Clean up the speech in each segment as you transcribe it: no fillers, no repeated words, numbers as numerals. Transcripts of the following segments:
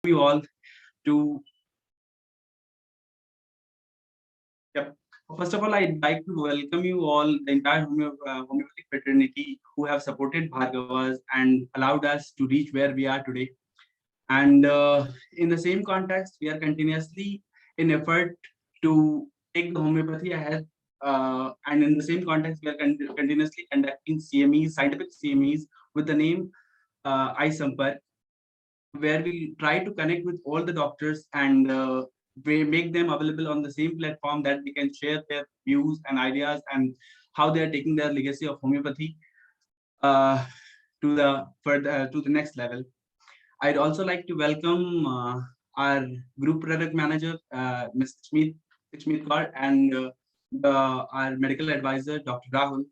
you all to. Yep. First of all, I'd like to welcome you all, the entire homeopathic fraternity who have supported Bhargavas and allowed us to reach where we are today. And in the same context, we are continuously in effort to take the homeopathy ahead. And in the same context, we are continuously conducting CMEs, scientific CMEs with the name iSampark, where we try to connect with all the doctors and we make them available on the same platform that they can share their views and ideas and how they are taking their legacy of homeopathy uh, to the next level. I'd also like to welcome our group product manager, Mr. Smith Kaur, and our medical advisor, Dr. Rahul,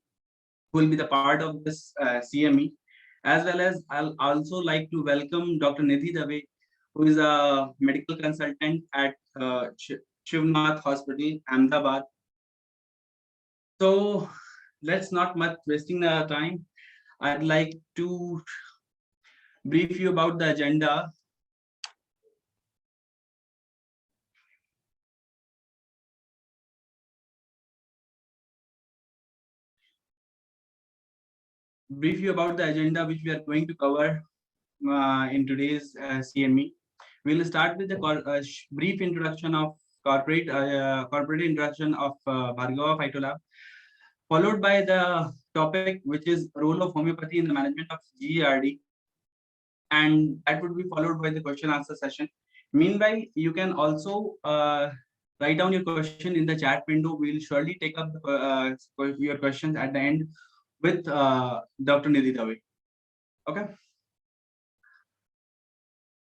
who will be the part of this CME. As well as I'll also like to welcome Dr. Nidhi Dave, who is a medical consultant at Shivnath Hospital, Ahmedabad. So let's not much wasting the time. I'd like to brief you about the agenda. Brief you about the agenda which we are going to cover in today's CME. We'll start with the brief introduction of corporate introduction of Bhargava Phytolab, followed by the topic which is role of homeopathy in the management of GERD, and that would be followed by the question answer session. Meanwhile, you can also write down your question in the chat window. We'll surely take up your questions at the end with Dr. Nidhi Dave. Okay.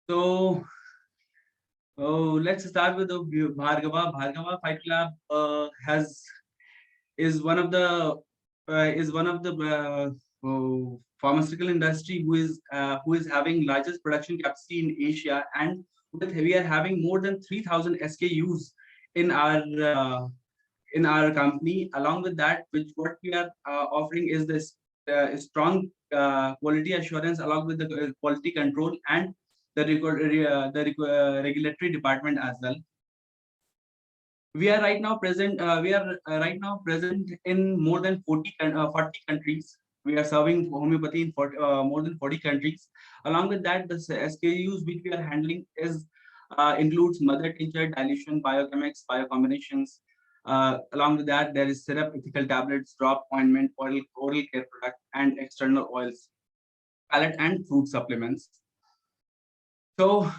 So let's start with the Bhargava. Bhargava Phytolab is one of the pharmaceutical industry who is having largest production capacity in Asia, and we are having more than 3,000 SKUs in our uh, in our company. Along with that, which what we are offering is this strong quality assurance along with the quality control and the regulatory department as well. We are right now present. We are right now present in more than 40 countries. We are serving homeopathy in more than 40 countries. Along with that, the SKUs which we are handling is includes mother tincture, dilution, biochemics, biocombinations. Along with that, there is syrup, ethical tablets, drop, ointment, oral care product, and external oils, palate and fruit supplements. So,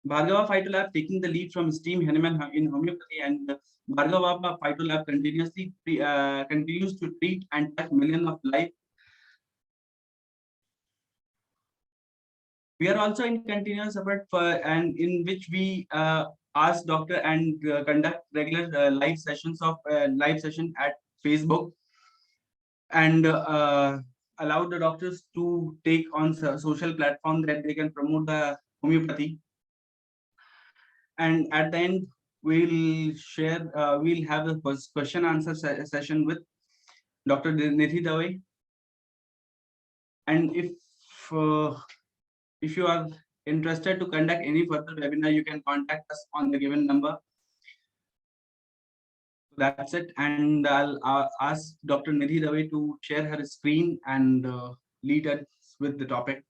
Bhargava Phytolab taking the lead from Steam Henneman in homeopathy, and Bhargava Phytolab continues to treat and touch millions of lives. We are also in continuous effort and in which we ask doctor and conduct regular live session at Facebook, and allow the doctors to take on social platform that they can promote the homeopathy. And at the end, we'll have a question answer session with Dr. Nidhi Dave. And uh, if you are interested to conduct any further webinar, you can contact us on the given number. That's it, and I'll ask Dr. Nidhi Dave to share her screen and lead us with the topic.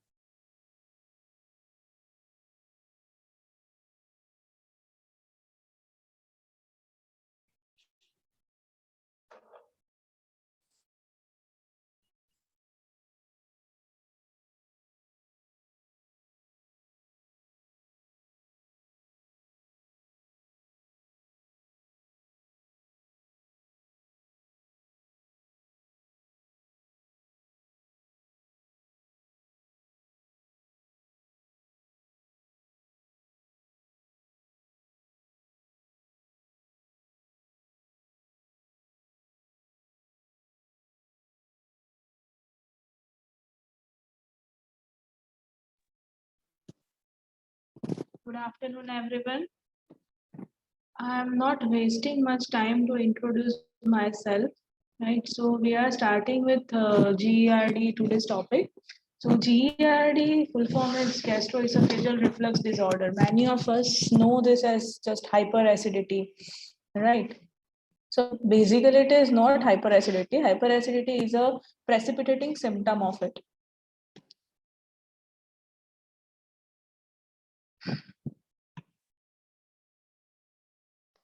Good afternoon, everyone. I am not wasting much time to introduce myself, right? So we are starting with GERD today's topic. So GERD full form is gastroesophageal reflux disorder. Many of us know this as just hyperacidity, right? So basically it is not hyperacidity. Hyperacidity is a precipitating symptom of it.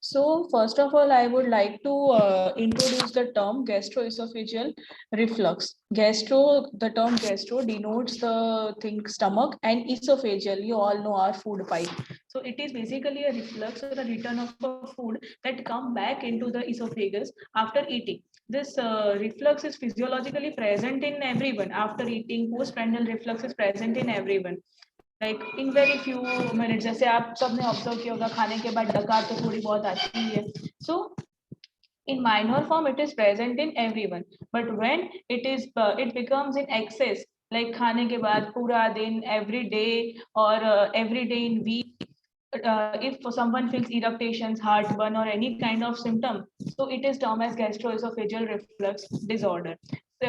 So first of all, I would like to introduce the term gastroesophageal reflux. The term gastro denotes the thing stomach, and esophageal, you all know, our food pipe. So it is basically a reflux or a return of a food that come back into the esophagus after eating. This reflux is physiologically present in everyone. After eating, postprandial reflux is present in everyone. Like in very few minute, जैसे आप सबने observe किया होगा खाने के बाद डकार तो थोड़ी बहुत आती ही है. सो in minor form it is present in everyone, but when it becomes in excess, like खाने के बाद पूरा दिन, every day, or every day in week, if someone feels irritations, heartburn, or any kind of symptom, so it is termed as gastroesophageal reflux disorder.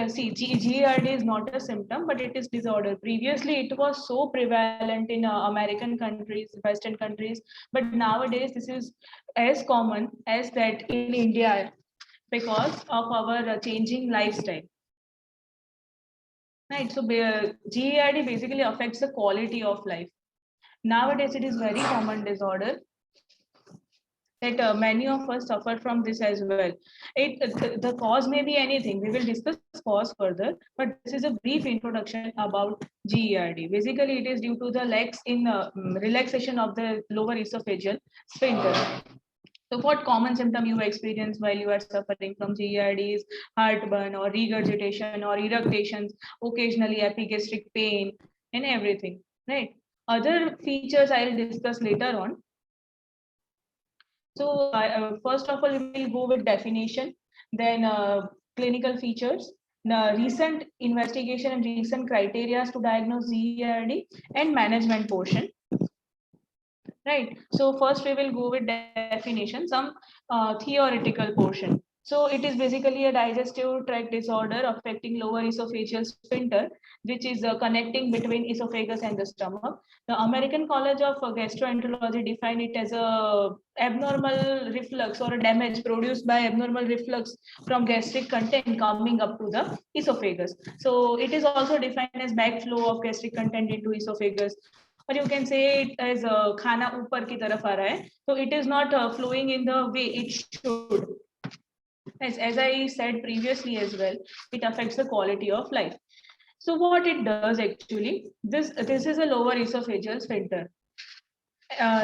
See, GERD is not a symptom, but it is disorder. Previously, it was so prevalent in American countries, Western countries, but nowadays this is as common as that in India because of our changing lifestyle. Right. So GERD basically affects the quality of life. Nowadays, it is very common disorder that many of us suffer from this as well. The cause may be anything. We will discuss cause further, but this is a brief introduction about GERD. Basically, it is due to the lax in relaxation of the lower esophageal sphincter. So what common symptom you experience while you are suffering from GERD is heartburn or regurgitation or eructations, occasionally epigastric pain, and everything, right? Other features I will discuss later on. So first of all, we will go with definition, then clinical features, the recent investigation and recent criteria to diagnose GERD, and management portion. Right. So first we will go with definition, some theoretical portion. So it is basically a digestive tract disorder affecting lower esophageal sphincter, which is connecting between esophagus and the stomach. The American College of Gastroenterology define it as a abnormal reflux or a damage produced by abnormal reflux from gastric content coming up to the esophagus. So it is also defined as backflow of gastric content into esophagus. Or you can say it as खाना ऊपर की तरफ आ रहा है, so it is not flowing in the way it should. As I said previously as well, it affects the quality of life. So what it does actually, this is a lower esophageal sphincter.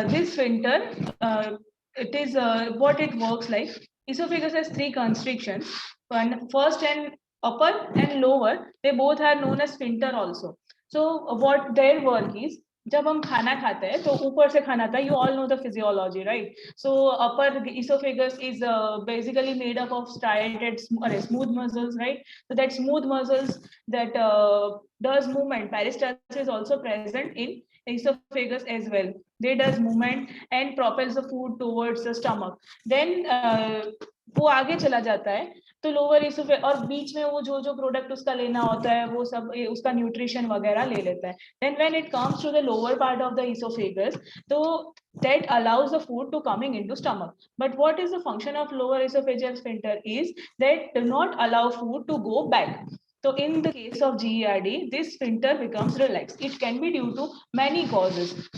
This sphincter, it is what it works like. Esophagus has three constrictions. One, first and upper and lower, they both are known as sphincter also. So what their work is, जब हम खाना खाते हैं तो ऊपर से खाना आता है, you all know the physiology, right? So upper esophagus is basically made up of striated smooth muscles, right? So that smooth muscles that does movement, peristalsis is also present in esophagus as well. They does movement and propels the food towards the stomach. Then वो आगे चला जाता है तो lower oesophagus, और बीच में वो जो प्रोडक्ट उसका लेना होता है वो सब उसका न्यूट्रिशन वगैरह ले लेता है. Then when it comes to the lower part of the esophagus, so that allows the food to coming into stomach. But what is the function of lower esophageal sphincter is that do not allow food to go back. So in the case of GERD, this sphincter becomes relaxed. It can be due to many causes,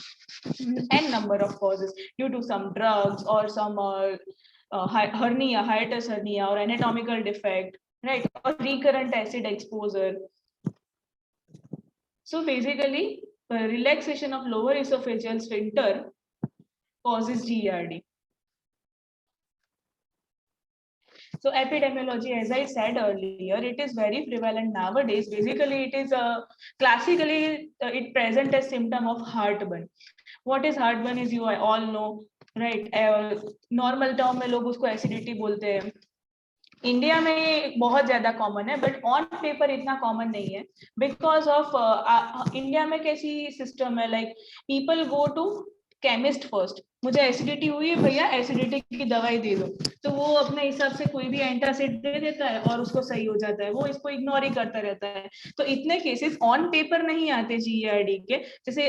n number of causes, due to some drugs or some hernia, hiatus hernia, or anatomical defect, right? Or recurrent acid exposure. So basically, relaxation of lower esophageal sphincter causes GERD. So epidemiology, as I said earlier, it is very prevalent nowadays. Basically, it is classically it present as symptom of heartburn. What is heartburn is you all know, right? Normal term में लोग उसको acidity बोलते हैं. India में बहुत ज्यादा common है, but on paper इतना कॉमन नहीं है बिकॉज ऑफ इंडिया में कैसी सिस्टम है, like people go to chemist first. मुझे एसिडिटी हुई है भैया, एसिडिटी की दवाई दे दो, तो वो अपने हिसाब से कोई भी एंटासिड दे देता है और उसको सही हो जाता है, वो इसको इग्नोर ही करता रहता है। तो इतने केसेस ऑन पेपर नहीं आते GERD के, जैसे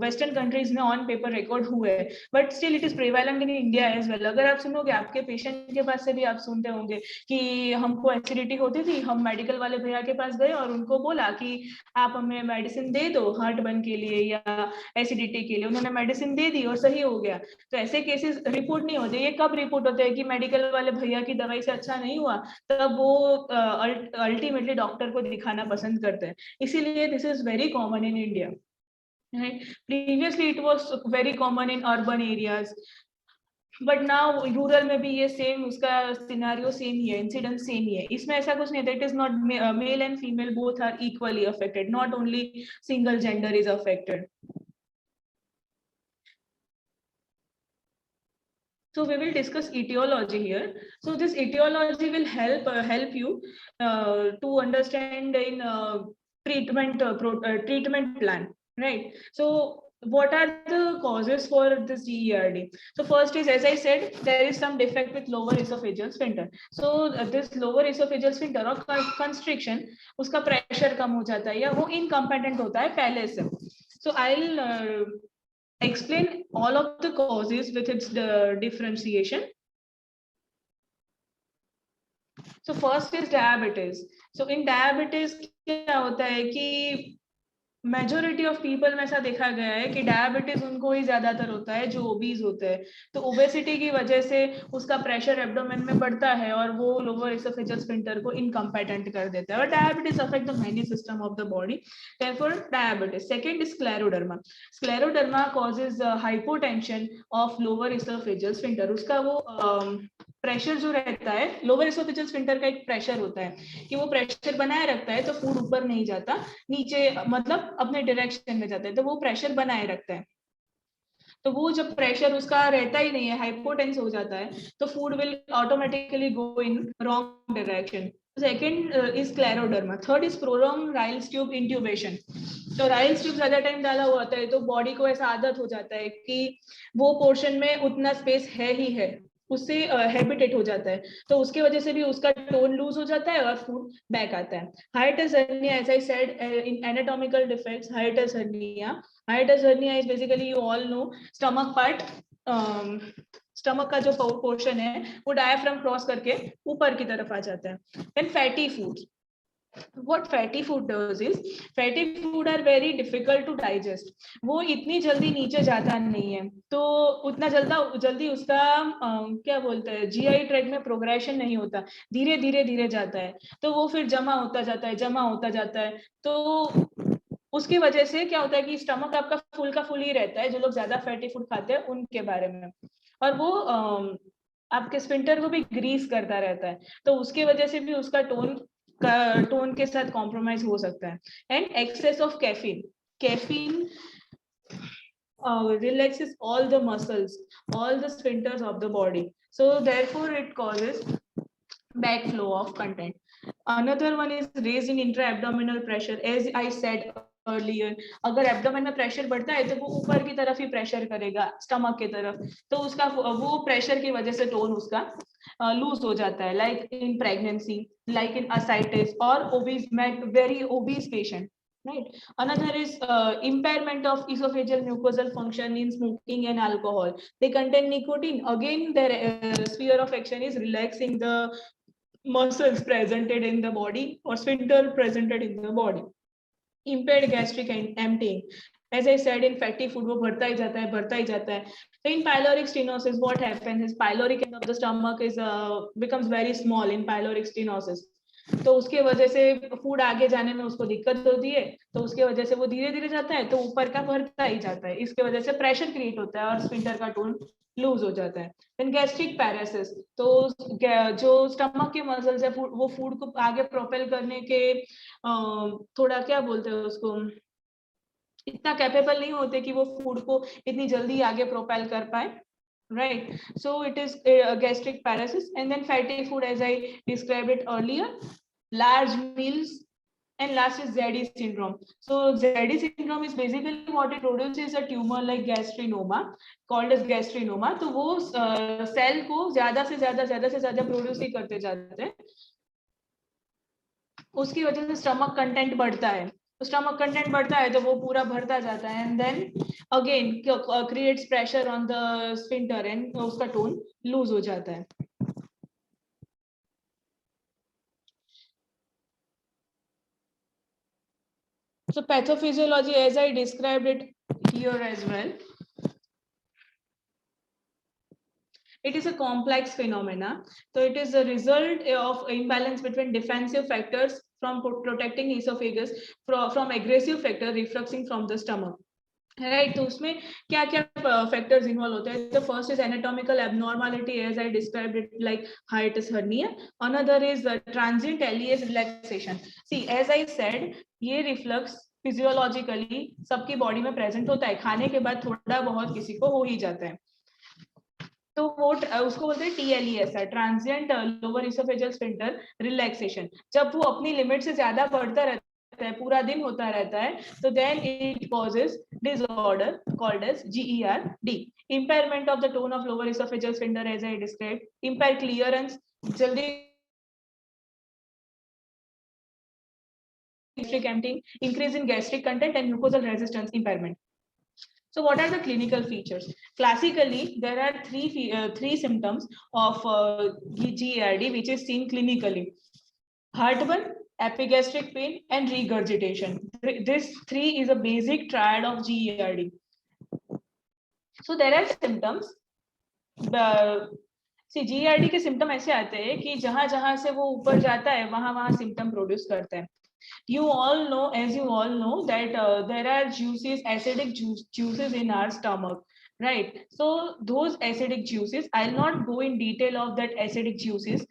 वेस्टर्न कंट्रीज में ऑन पेपर रिकॉर्ड हुए हैं, but still it is prevalent in India as well. अगर आप सुनोगे, आपके पेशेंट के पास से भी आप सुनते होंगे कि हमको एसिडिटी होती थी, हम मेडिकल वाले भैया के पास गए और उनको बोला कि आप हमें मेडिसिन दे दो हार्ट बर्न के लिए या एसिडिटी के लिए, उन्होंने मेडिसिन दे दी और सही हो गया। तो ऐसे केसेस रिपोर्ट नहीं होते। ये कब रिपोर्ट होते हैं कि मेडिकल वाले भैया की दवाई से अच्छा नहीं हुआ, तब वो अल्टीमेटली डॉक्टर को दिखाना पसंद करते हैं। इसीलिए this is very common in India, right? Previously it was very common in urban areas, but now rural में भी ये सेम, उसका सिनेरियो सेम ही है, इंसिडेंट सेम ही है। इसमें ऐसा कुछ नहीं, that is not male and female both are equally affected, not only single gender is affected. So we will discuss etiology here. So this etiology will help you to understand in treatment plan, right? So what are the causes for this GERD? So first is, as I said, there is some defect with lower esophageal sphincter. So this lower esophageal sphincter or constriction, उसका pressure कम हो जाता है या वो incompetent होता है पहले से. So I'll explain all of the causes with its differentiation. So first is diabetes. So in diabetes क्या होता है कि मेजोरिटी ऑफ पीपल में ऐसा देखा गया है कि डायबिटीज उनको ही ज्यादातर होता है जो ओबीज होते हैं। तो ओबेसिटी की वजह से उसका प्रेशर एब्डोमेन में बढ़ता है और वो लोअर एसोफेजियल स्फिंक्टर को इनकम्पेटेंट कर देता है। और diabetes affect the many system of the body, therefore diabetes. Second is scleroderma. Scleroderma causes hypotension of lower oesophageal sphincter. उसका वो प्रेशर जो रहता है, लोअर एसोफेजियल स्फिंक्टर का एक प्रेशर होता है कि वो प्रेशर बनाए रखता है, तो फूड ऊपर नहीं जाता, नीचे मतलब अपने डायरेक्शन में जाता है, तो वो प्रेशर बनाए रखता है। तो वो जब प्रेशर उसका रहता ही नहीं है, हाइपोटेंस हो जाता है, तो food will automatically go in wrong direction. Second is scleroderma. Third is prolonged Ryle's tube intubation. तो राइल्स ट्यूब ज्यादा टाइम डाला हुआ होता है, तो बॉडी को ऐसा आदत हो जाता है कि वो पोर्शन में उतना स्पेस है ही है, उससे हैबिटेट हो जाता है, तो उसके वजह से भी उसका टोन लूज हो जाता है और फूड बैक आता है। Hiatus hernia, as I said in anatomical defects, hiatus hernia, hiatus hernia is basically, you all know, stomach part, stomach का जो पोर्शन है वो डायफ्राम क्रॉस करके ऊपर की तरफ आ जाता है। Then fatty foods, what fatty food does is, fatty food are very difficult to digest. वो इतनी जल्दी नीचे जाता नहीं है, तो उतना जल्दी उसका क्या बोलते हैं, जीआई ट्रैक्ट में प्रोग्रेशन नहीं होता, धीरे धीरे जाता है, तो वो फिर जमा होता जाता है। तो उसकी वजह से क्या होता है कि स्टमक आपका फुल ही रहता है, जो लोग ज्यादा फैटी फूड खाते हैं उनके बारे में, और वो आपके स्फिंक्टर को भी ग्रीस करता रहता है, तो उसकी वजह से भी उसका टोन के साथ कॉम्प्रोमाइज हो सकता है। And excess of caffeine relaxes all the muscles, all the sphincters of the body, so therefore it causes backflow of content. Another one is raise in intra-abdominal pressure. As I said earlier, अगर abdomen में pressure बढ़ता है तो वो ऊपर की तरफ ही pressure करेगा, स्टमक की तरफ, तो उसका वो प्रेशर की वजह से टोन उसका लूज हो जाता है, like in pregnancy, like in ascites और obese, very obese patient, right? Another is impairment of esophageal mucosal function in smoking and alcohol. They contain nicotine. Again, their sphere of action is relaxing the muscles presented in the body or sphincter presented in the body. Impaired gastric emptying. As I said, in fatty food वो बढ़ता ही जाता है. So in pyloric stenosis, what happens is pyloric end of the stomach is becomes very small in pyloric stenosis. तो उसके वजह से food आगे जाने में उसको दिक्कत होती है, तो उसके वजह से वो धीरे धीरे जाता है, तो ऊपर का बढ़ता ही जाता है, इसके वजह से प्रेशर क्रिएट होता है और स्फिंक्टर का टोन लूज हो जाता है। देन गैस्ट्रिक पैरासिस, तो जो स्टमक के मसल्स है वो फूड को आगे प्रोपेल करने के थोड़ा क्या बोलते हैं उसको, इतना कैपेबल नहीं होते कि वो फूड को इतनी जल्दी आगे प्रोपेल कर पाए, right? So it is gastric paralysis. And then fatty food, as I described it earlier, large meals, and last is ZD syndrome. So ZD syndrome is basically what it produces a tumor like gastrinoma, called as gastrinoma. तो वो cell को ज्यादा से ज्यादा produce ही करते जाते हैं, उसकी वजह से स्टमक कंटेंट बढ़ता है. तो स्टमक कंटेंट बढ़ता है तो वो पूरा भरता जाता है, and then again creates pressure on the sphincter and उसका टोन लूज हो जाता है. So pathophysiology, as I described it here as well, it is a complex phenomena. So it is a result of imbalance between defensive factors from protecting esophagus from aggressive factor refluxing from the stomach. Right तो उसमें क्या क्या factors involve होते हैं. The first is anatomical abnormality as I described it like hiatus hernia. Another is transient LES relaxation. See as I said, ये reflux physiologically सबकी body में present होता है, खाने के बाद थोड़ा बहुत किसी को हो ही जाता है. तो वो उसको बोलते हैं TLES, transient lower oesophageal sphincter relaxation. जब वो अपनी लिमिट से ज्यादा बढ़ता रहता है, पूरा दिन होता रहता है, तो then it causes disorder called as GERD. Impairment of the tone of lower esophageal sphincter as I described, impaired clearance, जल्दी gastric emptying, increase in gastric content and mucosal resistance impairment. So what are the clinical features? Classically, there are three symptoms of GERD which is seen clinically: heartburn, epigastric pain, and regurgitation. This three is a basic triad of GERD. So there are symptoms. See, GERD के symptom ऐसे आते हैं कि जहां जहां से वो ऊपर जाता है वहां वहां symptom produce करता है. You all know, as you all know, that there are juices, acidic juices in our stomach, right? So those acidic juices, I'll not go in detail of that acidic juices,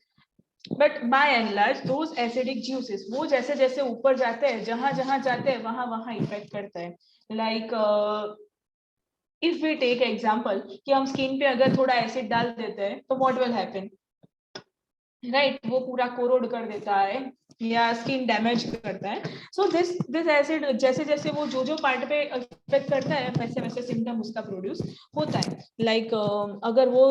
but by and large those acidic juices वो जैसे जैसे ऊपर जाते हैं, जहां जहां जाते हैं वहां वहां इफेक्ट करता है. Like if we take example कि हम स्किन पे अगर थोड़ा एसिड डाल देते हैं तो what will happen, right? वो पूरा कोरोड कर देता है या स्किन डैमेज करता है. सो दिस एसिड जैसे जैसे वो जो पार्ट पे इफेक्ट करता है वैसे वैसे सिम्टम उसका प्रोड्यूस होता है. लाइक अगर वो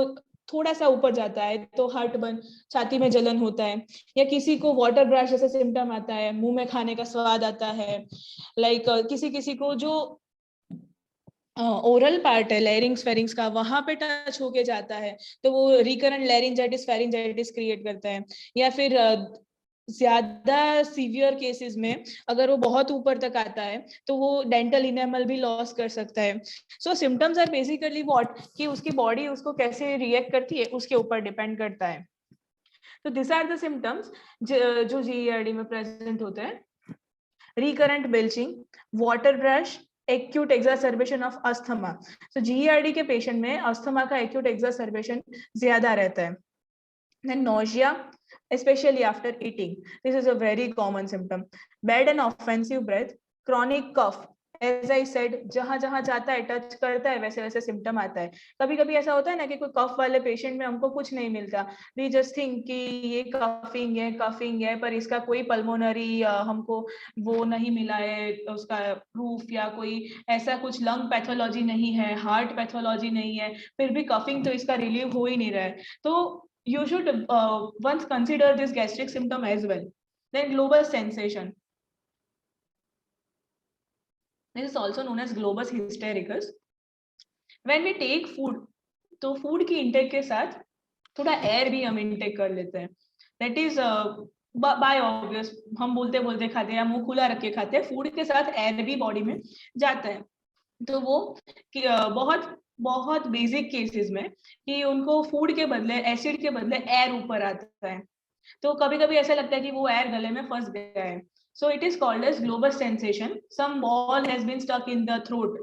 थोड़ा सा ऊपर जाता है तो हार्ट बर्न, छाती में जलन होता है, या किसी को वाटर ब्रश जैसे सिम्टम आता है, मुंह में खाने का स्वाद आता है. लाइक किसी किसी को जो ओरल पार्ट है लैरिंग्स फेरिंग्स का, वहां पे टच होके जाता है तो वो रिकरेंट लैरिंजाइटिस फेरिंजाइटिस क्रिएट करता है. या फिर ज्यादा सीवियर केसेस में अगर वो बहुत ऊपर तक आता है तो वो डेंटल इनेमल भी लॉस कर सकता है. सो सिम्टम्स आर बेसिकली व्हाट, कि उसकी बॉडी उसको कैसे रिएक्ट करती है उसके ऊपर डिपेंड करता है. तो दिस आर द सिम्टम्स जो GERD में प्रेजेंट होते हैं. Recurrent belching, water brush, acute exacerbation of asthma. So GERD के पेशेंट में अस्थमा का acute exacerbation ज्यादा रहता है. Then nausea, especially after eating. This is a very common symptom. Bad and offensive breath, chronic cough. As I said, जहां जहां जाता है टच करता है वैसे वैसे सिम्टम आता है. कभी कभी ऐसा होता है ना कि कोई कफ वाले पेशेंट में हमको कुछ नहीं मिलता, वी जस्ट थिंक कि ये कफिंग है पर इसका कोई पल्मोनरी हमको वो नहीं मिला है, उसका प्रूफ या कोई ऐसा कुछ लंग पैथोलॉजी नहीं है, हार्ट पैथोलॉजी नहीं है, फिर भी कफिंग तो इसका रिलीव हो ही नहीं रहा है. तो you should once consider this gastric symptom as well. Then globus sensation. This is also known as globus hystericus. When we take food, तो food की intake के साथ थोड़ा air भी हम intake कर लेते हैं. That is by obvious, हम बोलते बोलते खाते हैं या मुंह खुला रख के खाते हैं, food के साथ air भी body में जाता है. तो वो बहुत बहुत बेसिक केसेस में कि उनको फूड के बदले एसिड के बदले एयर ऊपर आता है, तो कभी कभी ऐसा लगता है कि वो एयर गले में फंस गया है. So it is called as globus sensation. Some ball has been stuck in the throat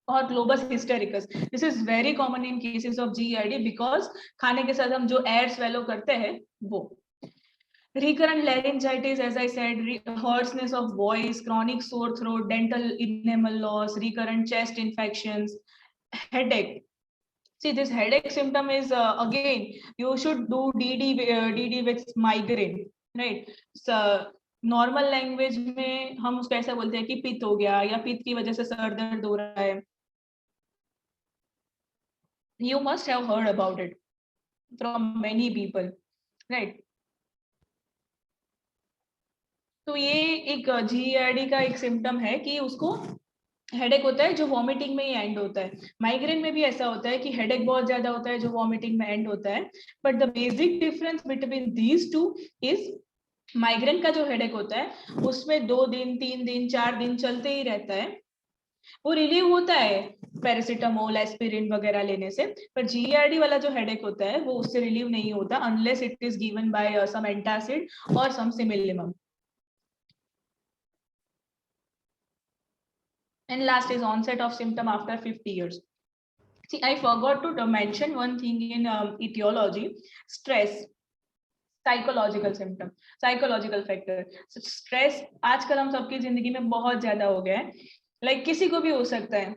और globus hystericus. This is very common in cases of GERD because खाने के साथ हम जो एयर स्वेलो करते हैं वो. Recurrent laryngitis, as I said, hoarseness of voice, chronic sore throat, dental enamel loss, recurrent chest infections, headache. See, this headache symptom is again you should do DD with migraine, right? So normal language में हम उसको ऐसा बोलते हैं कि पित्त हो गया या पित्त की वजह से सर दर्द हो रहा है. You must have heard about it from many people, right? तो ये एक GERD का एक सिम्टम है कि उसको हेडेक होता है जो वॉमिटिंग में ही एंड होता है. माइग्रेन में भी ऐसा होता है कि हेडेक बहुत ज्यादा होता है जो वॉमिटिंग में एंड होता है. But the basic difference between these two is migraine का जो हेडेक होता है उसमें 2 दिन 3 दिन 4 दिन चलते ही रहता है. वो रिलीव होता है पैरासिटामोल एस्पिरिन वगैरह लेने से. पर GERD वाला जो हेडेक होता है वो उससे रिलीव नहीं होता unless it is given by some antacid और some simillimum. And last is onset of symptom after 50 years. See, I forgot to mention one thing in etiology: stress, psychological symptom, psychological factor. So stress आजकल हम सबकी जिंदगी में बहुत ज्यादा हो गया है. Like किसी को भी हो सकता है.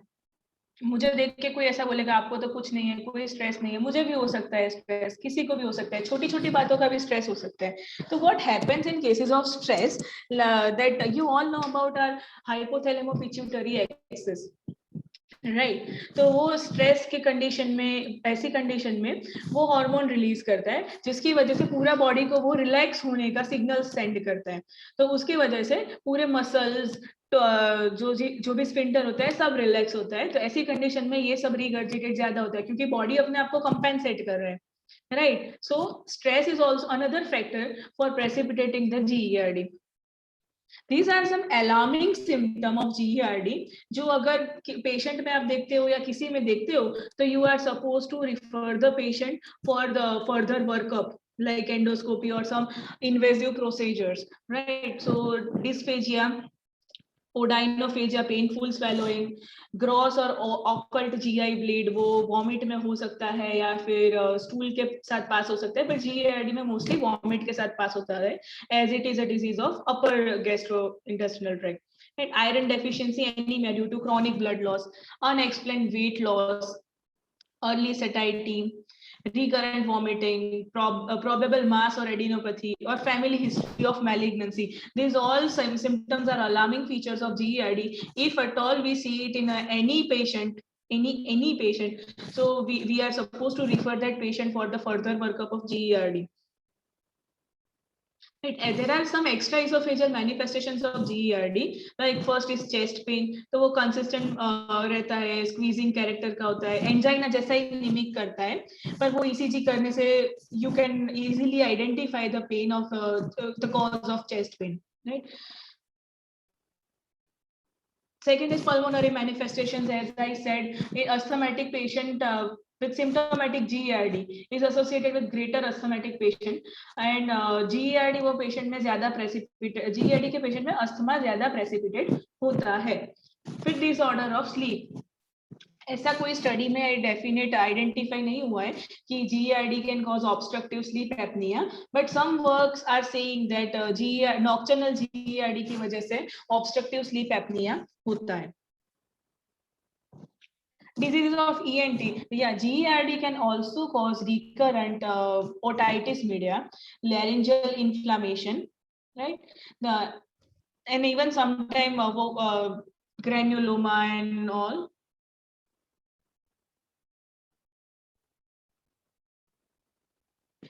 मुझे देख के कोई ऐसा बोलेगा आपको तो कुछ नहीं है, कोई स्ट्रेस नहीं है. मुझे भी हो सकता है स्ट्रेस, किसी को भी हो सकता है. छोटी छोटी बातों का भी स्ट्रेस हो सकता है. तो what happens in cases of stress, that you all know about our hypothalamo pituitary axis, right. तो वो स्ट्रेस के कंडीशन में, ऐसी कंडीशन में वो हार्मोन रिलीज करता है जिसकी वजह से पूरा बॉडी को वो रिलैक्स होने का सिग्नल सेंड करता है. तो उसकी वजह से पूरे मसल्स, तो जो भी स्फिंक्टर होता है सब रिलैक्स होता है. तो ऐसी कंडीशन में ये सब रिगर्जिटेट ज्यादा होता है क्योंकि बॉडी अपने आप को कंपेंसेट कर रहा है, right. So stress is also another factor for precipitating the GERD. These are some alarming symptom of GERD जो अगर पेशेंट में आप देखते हो या किसी में देखते हो तो you are supposed to refer the patient for the further workup like endoscopy or some invasive procedures, right. So dysphagia, odynophagia, painful swallowing, gross और ऑकल्ट GI ब्लीड, वो वॉमिट में हो सकता है या फिर स्टूल के साथ पास हो सकता है. पर GERD में मोस्टली वॉमिट के साथ पास होता है as it is a disease of upper gastrointestinal tract. And iron deficiency anemia due to chronic blood loss, unexplained weight loss, early satiety, recurrent vomiting, probable mass or adenopathy, or family history of malignancy. These all symptoms are alarming features of GERD. If at all we see it in any patient, any patient, so we are supposed to refer that patient for the further workup of GERD. Right. There are some extraesophageal manifestations of GERD. Like first is chest pain. तो वो consistent रहता है, squeezing character का होता है, angina जैसा ही mimic करता है. पर वो ECG करने से you can easily identify the pain of the cause of chest pain, right? Second is pulmonary manifestations. As I said, an asthmatic patient with symptomatic GERD is associated with greater asthmatic patient, and GERD वो patient में ज़्यादा precipitate, GERD के patient में asthma ज़्यादा precipitate होता है. फिर disorder of sleep. ऐसा कोई स्टडी में डेफिनेट आइडेंटिफाई नहीं हुआ है कि GERD can cause obstructive sleep apnoea, but some works are saying that nocturnal GERD की वजह से ऑब्स्ट्रक्टिव स्लीप एपनिया होता है. Diseases of ENT, yeah, GERD can also cause recurrent otitis media, laryngeal inflammation, right? And even sometime granuloma and all.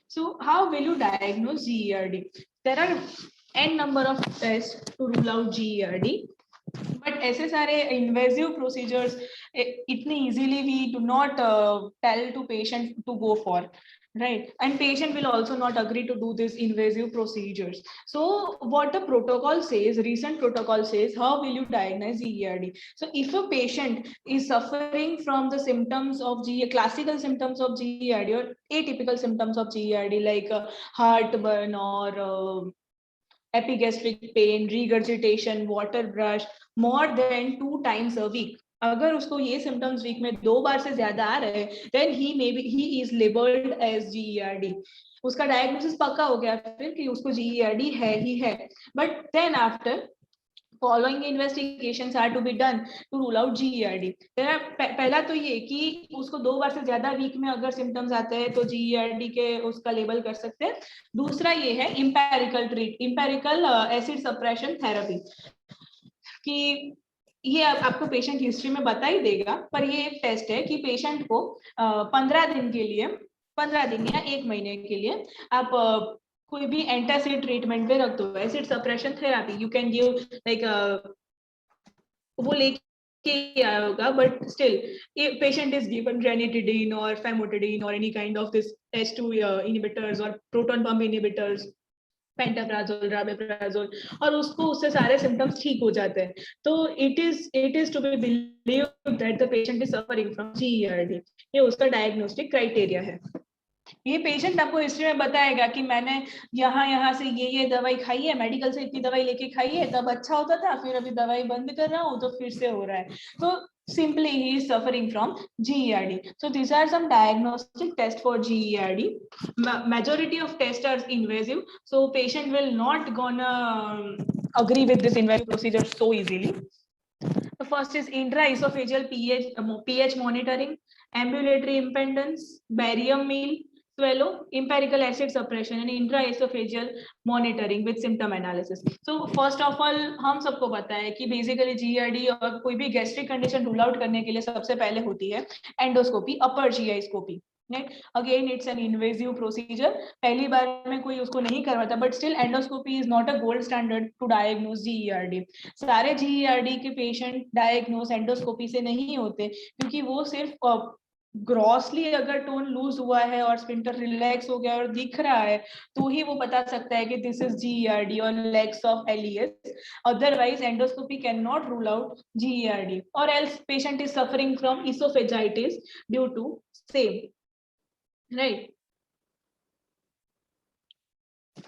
So how will you diagnose GERD? There are n number of tests to rule out GERD, but ऐसे सारे invasive procedures इतने easily we do not tell to patient to go for, right? And patient will also not agree to do this invasive procedures. So what the protocol says, recent protocol says, how will you diagnose GERD? So if a patient is suffering from the symptoms of classical symptoms of GERD or atypical symptoms of GERD like heartburn or epigastric pain, regurgitation, water brush more than 2 times a week, अगर उसको ये symptoms week में 2 बार से ज्यादा आ रहे हैं, then he is labeled as GERD. उसका diagnosis पक्का हो गया फिर कि उसको GERD है ही है. But then after Following investigations are to be done to rule out GERD. पहला तो ये कि उसको 2 बार से ज्यादा वीक में अगर सिम्टम्स आते हैं तो GERD के उसका लेबल कर सकते हैं. दूसरा ये है इम्पेरिकल एसिड सप्रेशन थेरेपी, कि ये आपको पेशेंट हिस्ट्री में बता ही देगा, पर ये एक टेस्ट है कि पेशेंट को 15 दिन के लिए, 15 दिन या 1 महीने के लिए आप कोई भी एंटासिड ट्रीटमेंट पे रख दो. Acid suppression therapy you can give like वो लेके आया होगा, but still patient is given ranitidine और फेमोटिडीन और any kind of this H2 inhibitors और प्रोटॉन पंप इनहिबिटर्स, पेंटाप्राजोल, रामेप्राजोल, और उसको उससे सारे सिम्टम्स ठीक हो जाते हैं. तो it is to be believed that the patient is suffering from GERD. ये उसका डायग्नोस्टिक क्राइटेरिया है. ये पेशेंट आपको हिस्ट्री में बताएगा कि मैंने यहाँ से ये दवाई खाई है, मेडिकल से इतनी दवाई लेके खाई है, तब अच्छा होता था, फिर अभी दवाई बंद कर रहा हूँ तो फिर से हो रहा है. तो simply he is suffering from GERD. So these are some diagnostic tests for GERD. Majority of tests are invasive, so patient will not gonna agree with this invasive procedure so easily. The first is intraesophageal pH monitoring, ambulatory impedance, barium meal, swallow, empirical acid suppression and intraesophageal monitoring with symptom analysis. So first of all हम सबको पता है कि basically GERD और कोई भी gastric condition rule out करने के लिए सबसे पहले होती है endoscopy, upper GI scopy. Right? Again, it's an invasive procedure. पहली बार में कोई उसको नहीं करवाता, but still endoscopy is not a gold standard to diagnose GERD. सारे GERD के patient diagnose endoscopy से नहीं होते, क्योंकि वो सिर्फ ग्रॉसली अगर टोन लूज हुआ है और स्फिंक्टर रिलैक्स हो गया और दिख रहा है तो ही वो बता सकता है कि दिस इज GERD और lax of LES. Otherwise endoscopy can not rule out GERD, और else patient is suffering from esophagitis due to same. Right.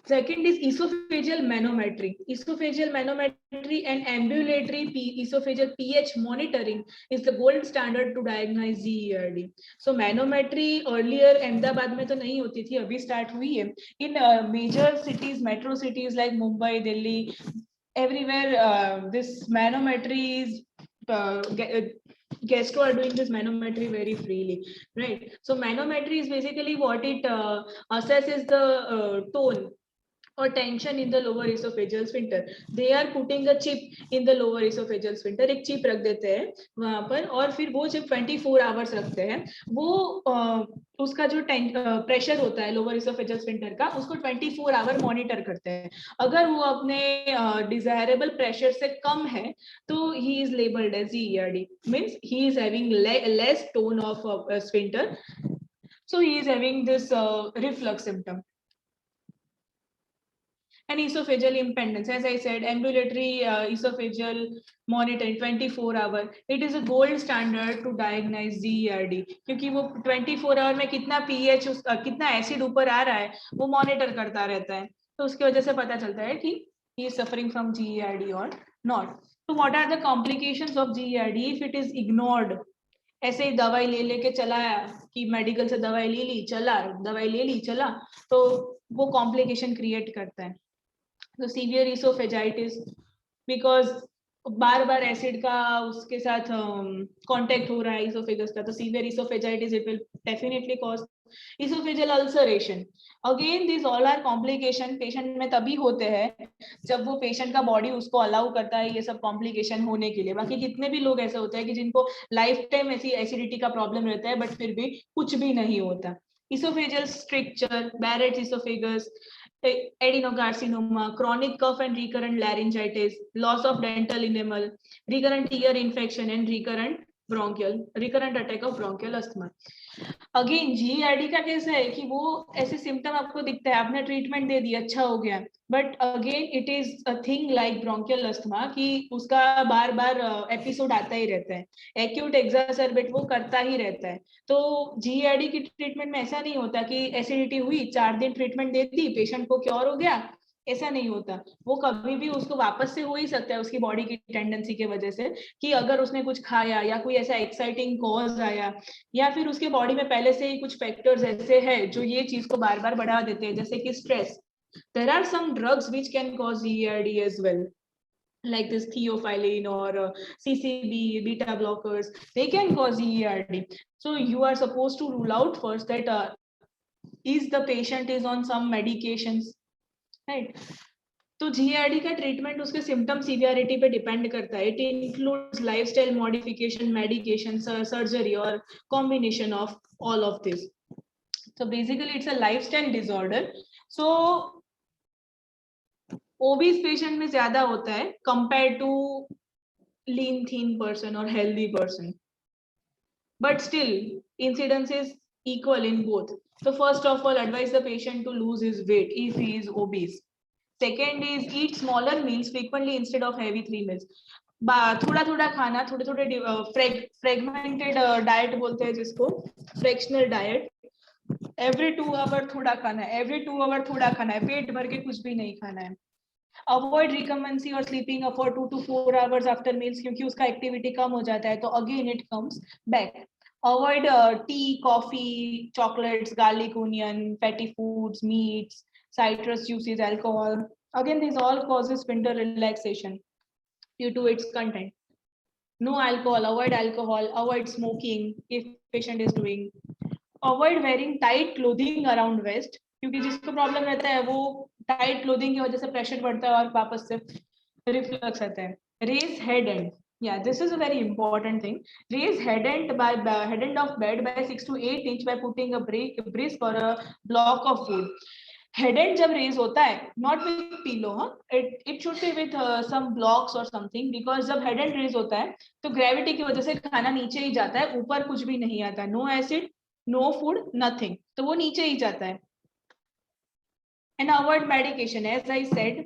Second is esophageal manometry. Esophageal manometry and ambulatory esophageal pH monitoring is the gold standard to diagnose GERD. So manometry earlier Ahmedabad में तो नहीं होती थी, अभी start हुई है. In major cities, metro cities like Mumbai, Delhi, everywhere this manometry is gastro are doing this manometry very freely, right? So manometry is basically what it assesses the tone or tension in the lower esophageal sphincter. They are putting a chip in the lower esophageal sphincter. एक chip रख देते हैं वहां पर, और फिर वो chip 24 hours रखते हैं. वो उसका जो प्रेशर होता है लोअर esophageal sphincter का, उसको 24 आवर मॉनिटर करते हैं. अगर वो अपने डिजायरेबल प्रेशर से कम है तो he is labeled as GERD, means he is having less tone of sphincter, so he is having this reflux symptom. And esophageal impedance, as I said, ambulatory esophageal monitoring 24 hour, it is a gold standard to diagnose GERD, क्योंकि वो 24 our में कितना pH कितना acid ऊपर आ रहा है वो monitor करता रहता है, तो उसकी वजह से पता चलता है कि he is suffering from GERD or not. So what are the complications of GERD if it is ignored? ऐसे ही दवाई ले लेके चलाया कि मेडिकल से दवाई ले ली चला, दवाई ले ली चला, तो वो कॉम्प्लिकेशन क्रिएट करता है. तो severe esophagitis, because bar bar acid का उसके साथ कांटेक्ट हो रहा है इसोफेगस का, तो severe esophagitis it will definitely cause esophageal ulceration. Again, these all are complication patient में तभी होते हैं जब वो पेशेंट का बॉडी उसको अलाउ करता है ये सब कॉम्प्लिकेशन होने के लिए. बाकी कितने भी लोग ऐसे होते हैं कि जिनको लाइफ टाइम ऐसी एसिडिटी का प्रॉब्लम रहता है बट फिर भी कुछ भी नहीं होता. Esophageal stricture, Barrett's esophagus, adenocarcinoma, chronic cough and recurrent laryngitis, loss of dental enamel, recurrent ear infection and recurrent attack of bronchial asthma. Again GERD का कैसा है कि वो ऐसे सिम्टम आपको दिखता है, आपने ट्रीटमेंट दे दी, अच्छा हो गया, but again it is a thing like bronchial asthma कि उसका बार बार एपिसोड आता ही रहता है, एक्यूट एक्सासर्बेट वो करता ही रहता है. तो GERD की ट्रीटमेंट में ऐसा नहीं होता कि एसिडिटी हुई 4 दिन ट्रीटमेंट दे दी पेशेंट को क्योर हो गया, ऐसा नहीं होता. वो कभी भी उसको वापस से हो ही सकता है उसकी बॉडी की टेंडेंसी की वजह से, कि अगर उसने कुछ खाया या कोई ऐसा एक्साइटिंग कॉज आया या फिर उसके बॉडी में पहले से ही कुछ फैक्टर्स ऐसे हैं जो ये चीज को बार बार बढ़ा देते हैं, जैसे कि stress. There are some drugs which can cause GERD as well. like this theophylline or CCB, beta blockers, they can cause GERD. So you are supposed to rule out first that is the patient is on some medications, right? तो GERD का treatment उसके symptom severity पे depend करता है. It includes lifestyle modification, medication, surgery और combination of all of this. So basically it's a lifestyle disorder. So obese patient में ज्यादा होता है compared to lean thin person or healthy person, but still incidence is equal in both. So first of all, advise the patient to lose his weight if he is obese. Second is eat smaller meals frequently instead of heavy 3 meals. थोड़ा थोड़ा खाना, थोड़े थोड़े fragmented diet बोलते हैं जिसको, fractional diet. Every 2 our थोड़ा खाना है, एवरी 2 आवर थोड़ा खाना है, पेट भर के कुछ भी नहीं खाना है. अवॉइड रिकमेंसी और sleeping for 2 to 4 hours after meals, क्योंकि उसका एक्टिविटी कम हो जाता है तो again it comes back. Avoid T, coffee, chocolates, garlic onion, fatty foods, meets, citrus juices, alcohol. Again, these all causes sphincter relaxation due to its content. No alcohol, avoid alcohol, avoid smoking if patient is doing. Avoid wearing tight clothing around waist, क्योंकि जिसको problem रहता है वो tight clothing की वजह से pressure बढ़ता है और वापस से रिफ्लक्स आता है. Raise head end. Yeah, this is a very important thing. Raise head end head end of bed by 6 to 8 inch by putting a brisk or a block of food. Head end जब raise होता है, not with pillow, it should be with some blocks or something, because जब head end raise होता है तो gravity की वजह से खाना नीचे ही जाता है, ऊपर कुछ भी नहीं आता. No acid, no food, nothing, तो वो नीचे ही जाता है. And avoid medication, as I said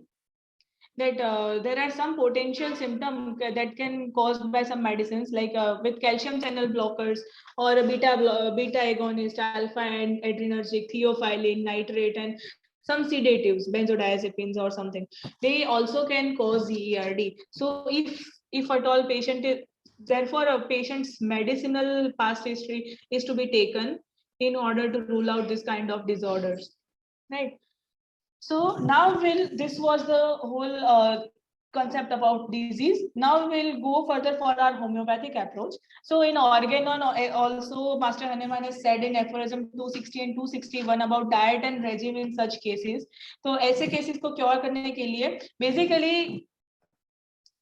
that there are some potential symptoms that can caused by some medicines, like with calcium channel blockers or beta agonist, alpha and adrenergic, theophylline, nitrate, and some sedatives, benzodiazepines or something. They also can cause GERD. So if at all patient is, therefore a patient's medicinal past history is to be taken in order to rule out this kind of disorders, right? So now this was the whole concept about disease. Now we'll go further for our homeopathic approach. So in Organon, also Master Hahnemann has said in aphorism 260 and 261 about diet and regime in such cases. तो ऐसे cases को cure करने के लिए basically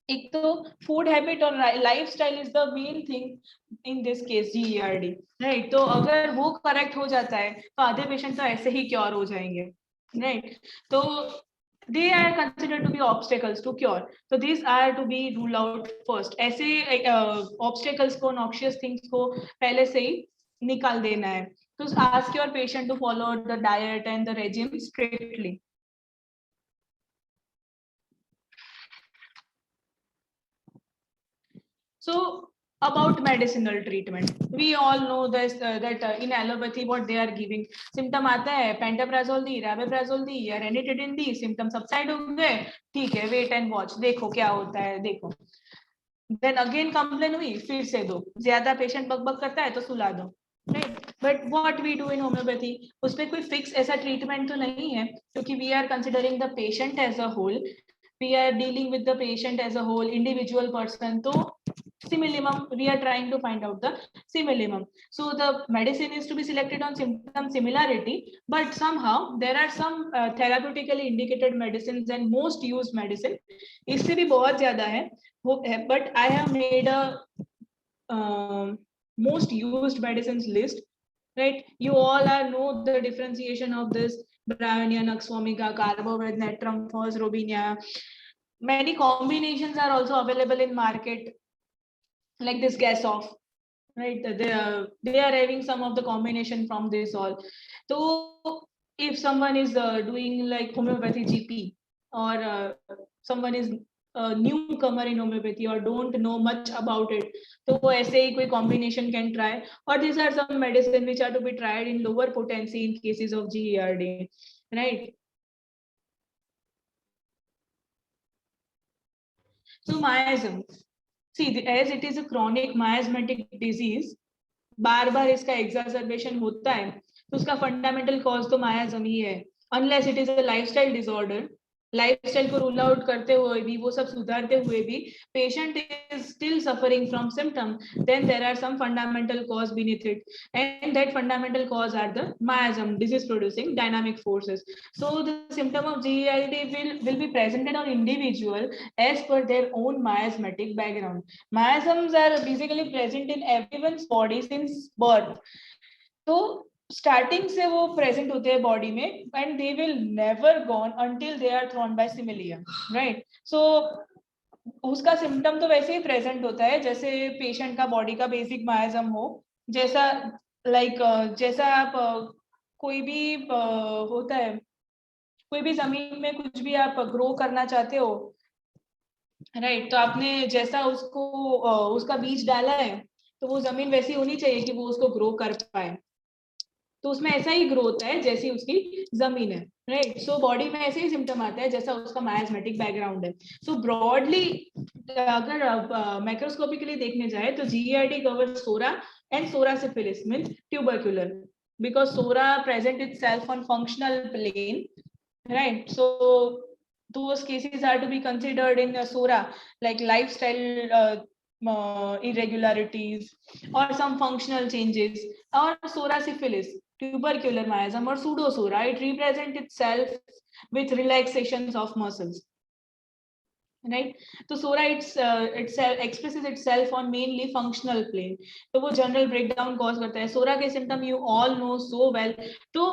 एक तो food habit और lifestyle is the main thing in this case GERD, right? तो अगर वो correct हो जाता है तो आधे patient तो ऐसे ही cure हो जाएंगे, right? So they are considered to be obstacles to cure. So these are to be ruled out first. ऐसे obstacles को, noxious things को पहले से ही निकाल देना है. So ask your patient to follow the diet and the regime strictly. So about medicinal treatment, we all know this that in allopathy what they are giving, symptom आता है, pantoprazole दी, rabeprazole दी या ranitidine दी, symptom subside हो गए, ठीक है, wait and watch, देखो क्या होता है, देखो. Then again complain हुई, फिर से दो, ज्यादा patient बक करता है तो सुला दो, right? But what we do in homeopathy, उस पे कोई fix ऐसा treatment तो नहीं है, क्योंकि we are considering the patient as a whole, we are dealing with the patient as a whole, individual person. तो simillimum, we are trying to find out the simillimum. So the medicine is to be selected on symptom similarity, but somehow there are some therapeutically indicated medicines and most used medicine. इससे भी बहुत ज़्यादा है, but I have made a most used medicines list, right? You all know the differentiation of this: Bryonia, Nux vomica, Carboved, Natrum, Fos, Robinia. Many combinations are also available in market, like this gas off, right? They are having some of the combination from this all. So if someone is doing like homeopathy GP, or someone is a newcomer in homeopathy or don't know much about it, so वो ऐसे ही कोई combination can try. Or these are some medicine which are to be tried in lower potency in cases of GERD, right? So miasm. See, as it is a chronic miasmatic disease, बार बार इसका exacerbation होता है, तो उसका fundamental cause तो miasm ही है. Unless it is a lifestyle disorder, lifestyle को rule out करते हुए भी, वो सब सुधारते हुए भी patient is still suffering from symptom, then there are some fundamental cause beneath it, and that fundamental cause are the miasm, disease producing dynamic forces. So the symptom of GERD will be presented on individual as per their own miasmatic background. Miasms are basically present in everyone's body since birth. तो starting से वो present होते हैं body में, and they will never gone until they are thrown by similimum, right? So उसका symptom तो वैसे ही present होता है जैसे पेशेंट का बॉडी का बेसिक मायाजम हो, जैसा जैसा आप कोई भी होता है, कोई भी जमीन में कुछ भी आप ग्रो करना चाहते हो, राइट? तो आपने जैसा उसको उसका बीज डाला है, तो वो जमीन वैसी होनी चाहिए कि वो उसको ग्रो कर पाए, तो उसमें ऐसा ही ग्रो होता है जैसी उसकी जमीन है, राइट? सो बॉडी में ऐसे ही सिम्टम आता है जैसा उसका मायास्मेटिक बैकग्राउंड है. सो ब्रॉडली अगर मैक्रोस्कोपिकली देखने जाए तो GERD covers psora and psora syphilis means tubercular, because sora present itself on functional plane, right? So those cases are to be considered in sora, like lifestyle irregularities or some functional changes, or sora syphilis, tubercular miasm, or pseudosora. It represents itself with relaxations of muscles, right? So sora itself expresses itself on mainly functional plane. तो वो general breakdown cause करता है. Sora के symptom you all know so well. तो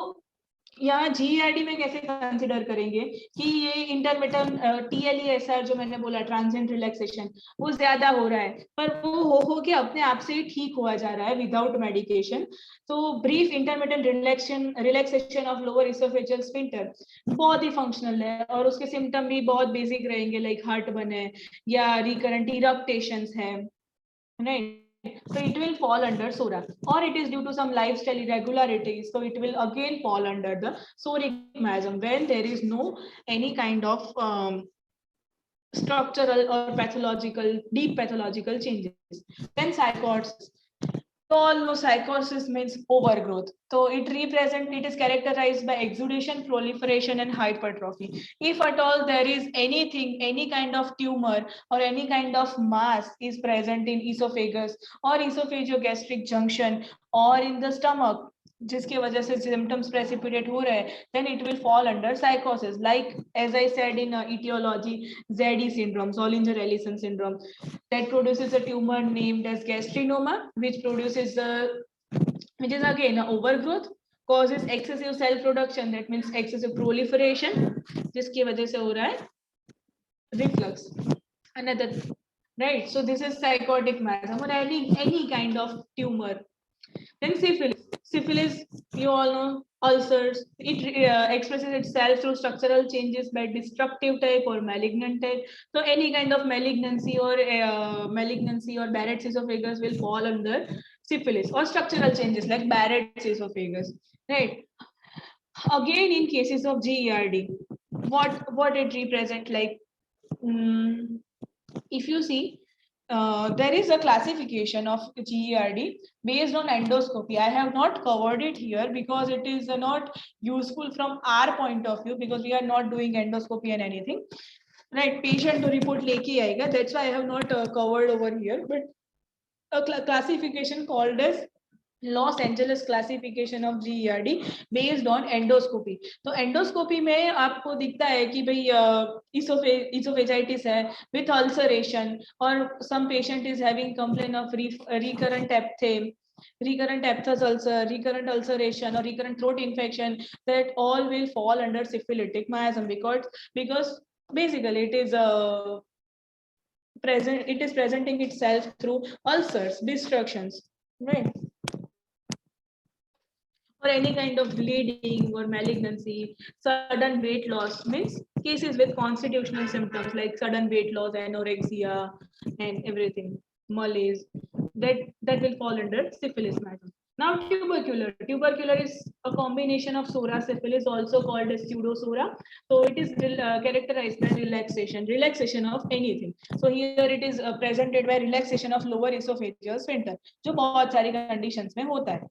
यहाँ GERD में कैसे consider करेंगे कि ये इंटरमिटेंट TLESR जो मैंने बोला, ट्रांजिएंट रिलैक्सेशन, वो ज्यादा हो रहा है, पर वो हो के अपने आप से ही ठीक हुआ जा रहा है विदाउट मेडिकेशन. तो brief intermittent relaxation of lower oesophageal sphincter बहुत ही फंक्शनल है, और उसके सिम्टम भी बहुत बेसिक रहेंगे, लाइक हार्ट बर्न है या रिकरेंट इरप्टेशंस है, right? So it will fall under SORA, or it is due to some lifestyle irregularities, so it will again fall under the soric miasm when there is no any kind of structural or pathological, deep pathological changes. Then psychosis. So all know psychosis means overgrowth. So it is characterized by exudation, proliferation, and hypertrophy. If at all there is anything, any kind of tumor or any kind of mass is present in esophagus or esophagogastric junction or in the stomach, जिसकी वजह से symptoms precipitate हो रहे हैं, then it will fall under psychosis. Like as I said in etiology, ZE syndrome, Zollinger-Ellison syndrome, that produces a tumor named as gastrinoma, which is again an overgrowth, causes excessive cell production, that means excessive proliferation, जिसकी वजह से हो रहा है reflux. Another, right? So this is psychotic miasm or any kind of tumor. Then syphilis, you all know, ulcers. It expresses itself through structural changes by destructive type or malignant type. So any kind of malignancy or Barrett's esophagus will fall under syphilis, or structural changes like Barrett's esophagus, right? Again, in cases of GERD, what it represents, like if you see, there is a classification of GERD based on endoscopy. I have not covered it here because it is not useful from our point of view, because we are not doing endoscopy and anything, right? Patient report leke aayega, that's why I have not covered over here. But a classification called as Los Angeles classification of GERD based on endoscopy. तो endoscopy में आपको दिखता है कि भाई oesophagitis है with ulceration, और some patient is having complain of recurrent aphthous ulcer, recurrent ulceration, or recurrent throat infection. That all will fall under syphilitic miasm, because basically it is presenting itself through ulcers, destructions, right? Or any kind of bleeding or malignancy. Sudden weight loss means cases with constitutional symptoms like sudden weight loss, anorexia, and everything, malaise, that will fall under syphilis miasm. Now tubercular is a combination of sora syphilis, also called as pseudosora. So it is characterized by relaxation of anything. So here it is presented by relaxation of lower esophageal sphincter, जो बहुत सारी conditions में होता है.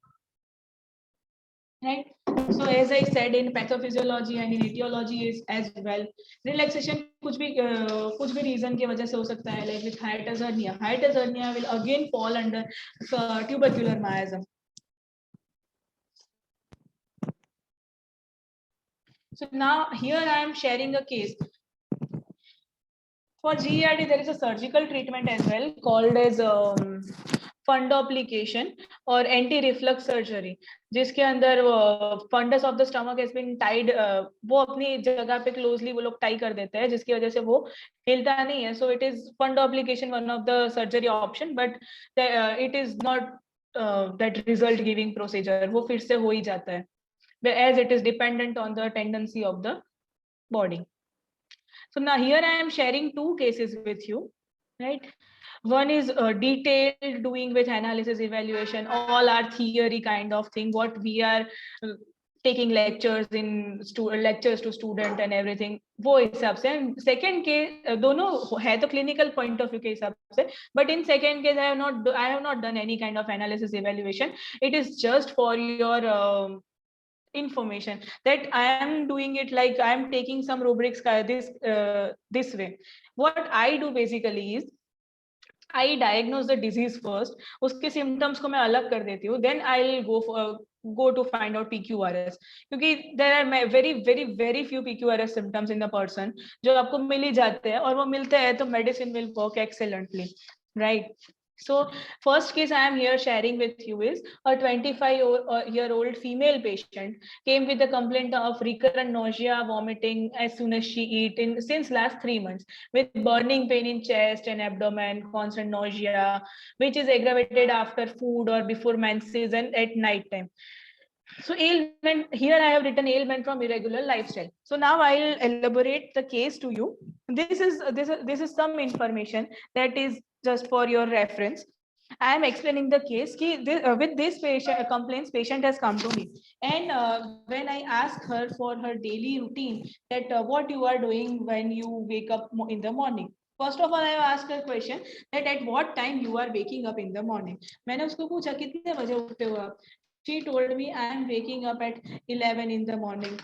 right? So as I said, in pathophysiology and in etiology is as well, relaxation कुछ भी reason की वजह से हो सकता है, like with hiatus hernia. Hiatus hernia will again fall under tubercular miasm. So now here I am sharing a case. For GERD, there is a surgical treatment as well called as fundoplication or anti-reflux surgery, जिसके अंदर fundus of the stomach has been tied, वो अपनी जगह पे closely वो लोग tie कर देते हैं, जिसकी वजह से वो हिलता नहीं है. So it is fundoplication one of the surgery option, but it is not that result giving procedure. वो फिर से हो ही जाता है, as it is dependent on the tendency of the body. So now here I am sharing two cases with you, right? One is detailed doing with analysis evaluation, all are theory kind of thing, what we are taking lectures in lectures to student and everything, वो हिसाब से. Second case दोनों है तो clinical point of view के हिसाब से, but in second case I have not done any kind of analysis evaluation. It is just for your information that I am doing it, like I am taking some rubrics this way. What I do basically is I diagnose the disease first, उसके symptoms को मैं अलग कर देती हूँ, then I'll go to find out PQRS, क्योंकि there are very few PQRS symptoms in the person जो आपको मिल ही जाते हैं, और वो मिलते हैं तो medicine will work excellently, right? So first case I am here sharing with you is a 25-year-old female patient came with a complaint of recurrent nausea, vomiting as soon as she eat since last 3 months, with burning pain in chest and abdomen, constant nausea, which is aggravated after food or before menses and at night time. So ailment, here I have written ailment from irregular lifestyle. So now I'll elaborate the case to you. This is some information that is just for your reference. I am explaining the case. With this patient complaints, patient has come to me, and when I ask her for her daily routine, that what you are doing when you wake up in the morning. First of all, I asked her question that at what time you are waking up in the morning. मैंने उसको पूछा कितने बजे उठते हो आप? She told me I am waking up at 11 in the morning.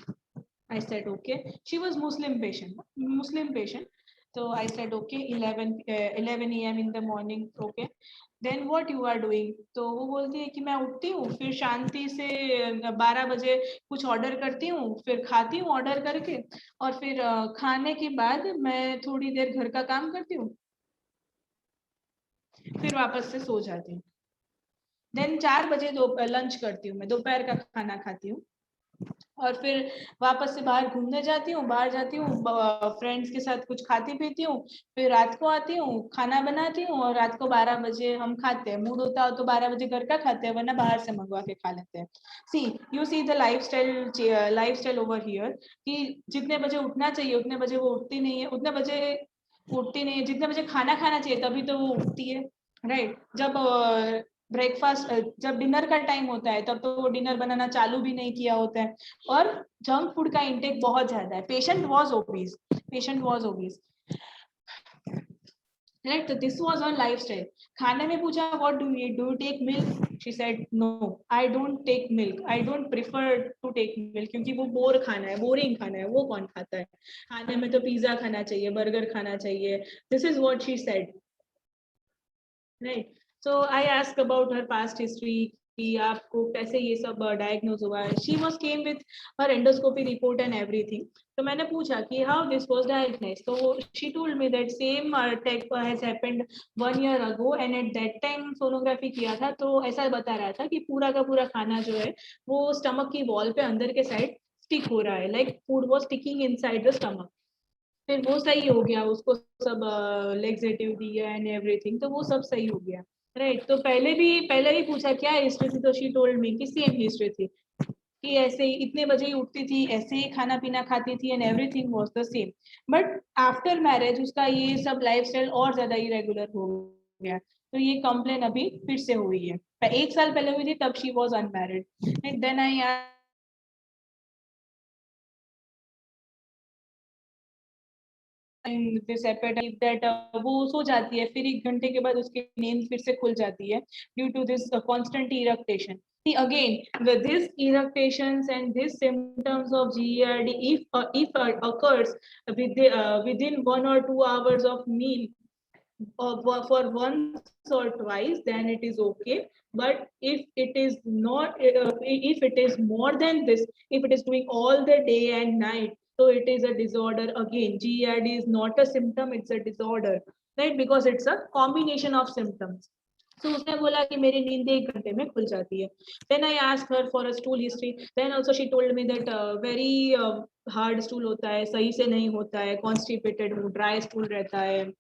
I said okay. She was Muslim patient. So I said okay, 11 a.m. in the morning. Okay. Then what you are doing? तो वो बोलती है कि मैं उठती हूँ, फिर शांति से 12 बजे कुछ ऑर्डर करती हूँ, फिर खाती हूँ ऑर्डर करके, और फिर खाने के बाद मैं थोड़ी देर घर का काम करती हूँ, फिर वापस से सो जाती हूँ. देन 4 बजे लंच करती हूँ, मैं दोपहर का खाना खाती हूँ, और फिर वापस से बाहर घूमने जाती हूँ, फ्रेंड्स के साथ कुछ खाती पीती हूँ, फिर रात को आती हूँ, खाना बनाती हूँ, और रात को 12 बजे हम खाते हैं. मूड होता हो तो 12 बजे घर का खाते हैं, वरना बाहर से मंगवा के खा लेते हैं. You see the lifestyle over here, कि जितने बजे उठना चाहिए उतने बजे वो उठती नहीं है, जितने बजे खाना खाना चाहिए तभी तो वो उठती है, राइट? जब ब्रेकफास्ट जब डिनर का टाइम होता है तब तो वो डिनर बनाना चालू भी नहीं किया होता है, और जंक फूड का इंटेक बहुत ज्यादा है. Patient was obese, right? तो दिस वाज ऑन लाइफस्टाइल. खाने में पूछा what do you take milk? She said no, I don't take milk, I don't prefer to take milk, क्योंकि वो बोरिंग खाना है, वो कौन खाता है? खाने में तो पिज्जा खाना चाहिए, बर्गर खाना चाहिए. This is what she said, right? So I asked about her past history कि आपको कैसे ये सब डायग्नोज हुआ है. She was came with her endoscopy report and everything. तो मैंने पूछा कि how this was diagnosed. तो she told me that same attack has happened 1 year ago, and at that time sonography किया था, तो ऐसा बता रहा था कि पूरा का पूरा खाना जो है वो स्टमक की वॉल पे अंदर के साइड स्टिक हो रहा है, like food was sticking inside the stomach. फिर वो सही हो गया, उसको सब लेक्सेटिव दिया एंड एवरीथिंग, तो वो सब सही हो गया, राइट? तो पहले भी पूछा क्या हिस्ट्री थी, तो शी टोल्ड मी कि सेम हिस्ट्री थी, कि ऐसे ही इतने बजे ही उठती थी, ऐसे ही खाना पीना खाती थी, and everything was the same. But after marriage उसका ये सब लाइफस्टाइल और ज्यादा इरेगुलर हो गया, तो ये कंप्लेन अभी फिर से हुई है. 1 साल पहले हुई थी, तब she was unmarried. And then I this appetite that वो सो जाती है, फिर 1 घंटे के बाद उसकी नींद फिर से खुल जाती है due to this constant eructation. Again, with these irritations and these symptoms of GERD, if occurs within 1 or 2 hours of meal, for once or twice, then it is okay. But if it is not, if it is more than this, if it is doing all the day and night, so it is a disorder. Again, GERD is not a symptom, it's a disorder, right? Because it's a combination of symptoms. So उसने बोला कि मेरी नींद 1 घंटे में खुल जाती है. Then I asked her for a stool history. Then also she told me that very hard stool होता है, सही से नहीं होता है, constipated हूँ, dry stool रहता है.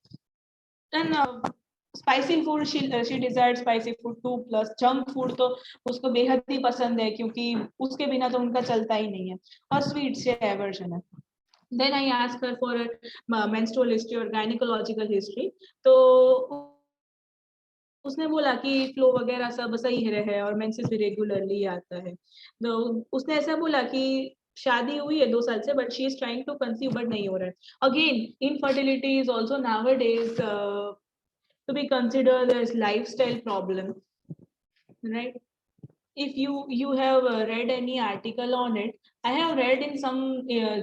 Then spicy food, she desired spicy food too, plus junk food तो उसको बेहद ही पसंद है, क्योंकि उसके बिना तो उनका चलता ही नहीं है, और स्वीट से aversion है. Then I asked her for a menstrual history or gynecological history. तो उसने बोला कि फ्लो वगैरह सब सही है और मेंसेस भी रेगुलरली आता है. तो उसने ऐसा बोला कि शादी हुई है 2 साल से, but she is trying to conceive, but नहीं हो रहा है. Again, infertility is also nowadays to be considered as lifestyle problem, right? If you have read any article on it, I have read in some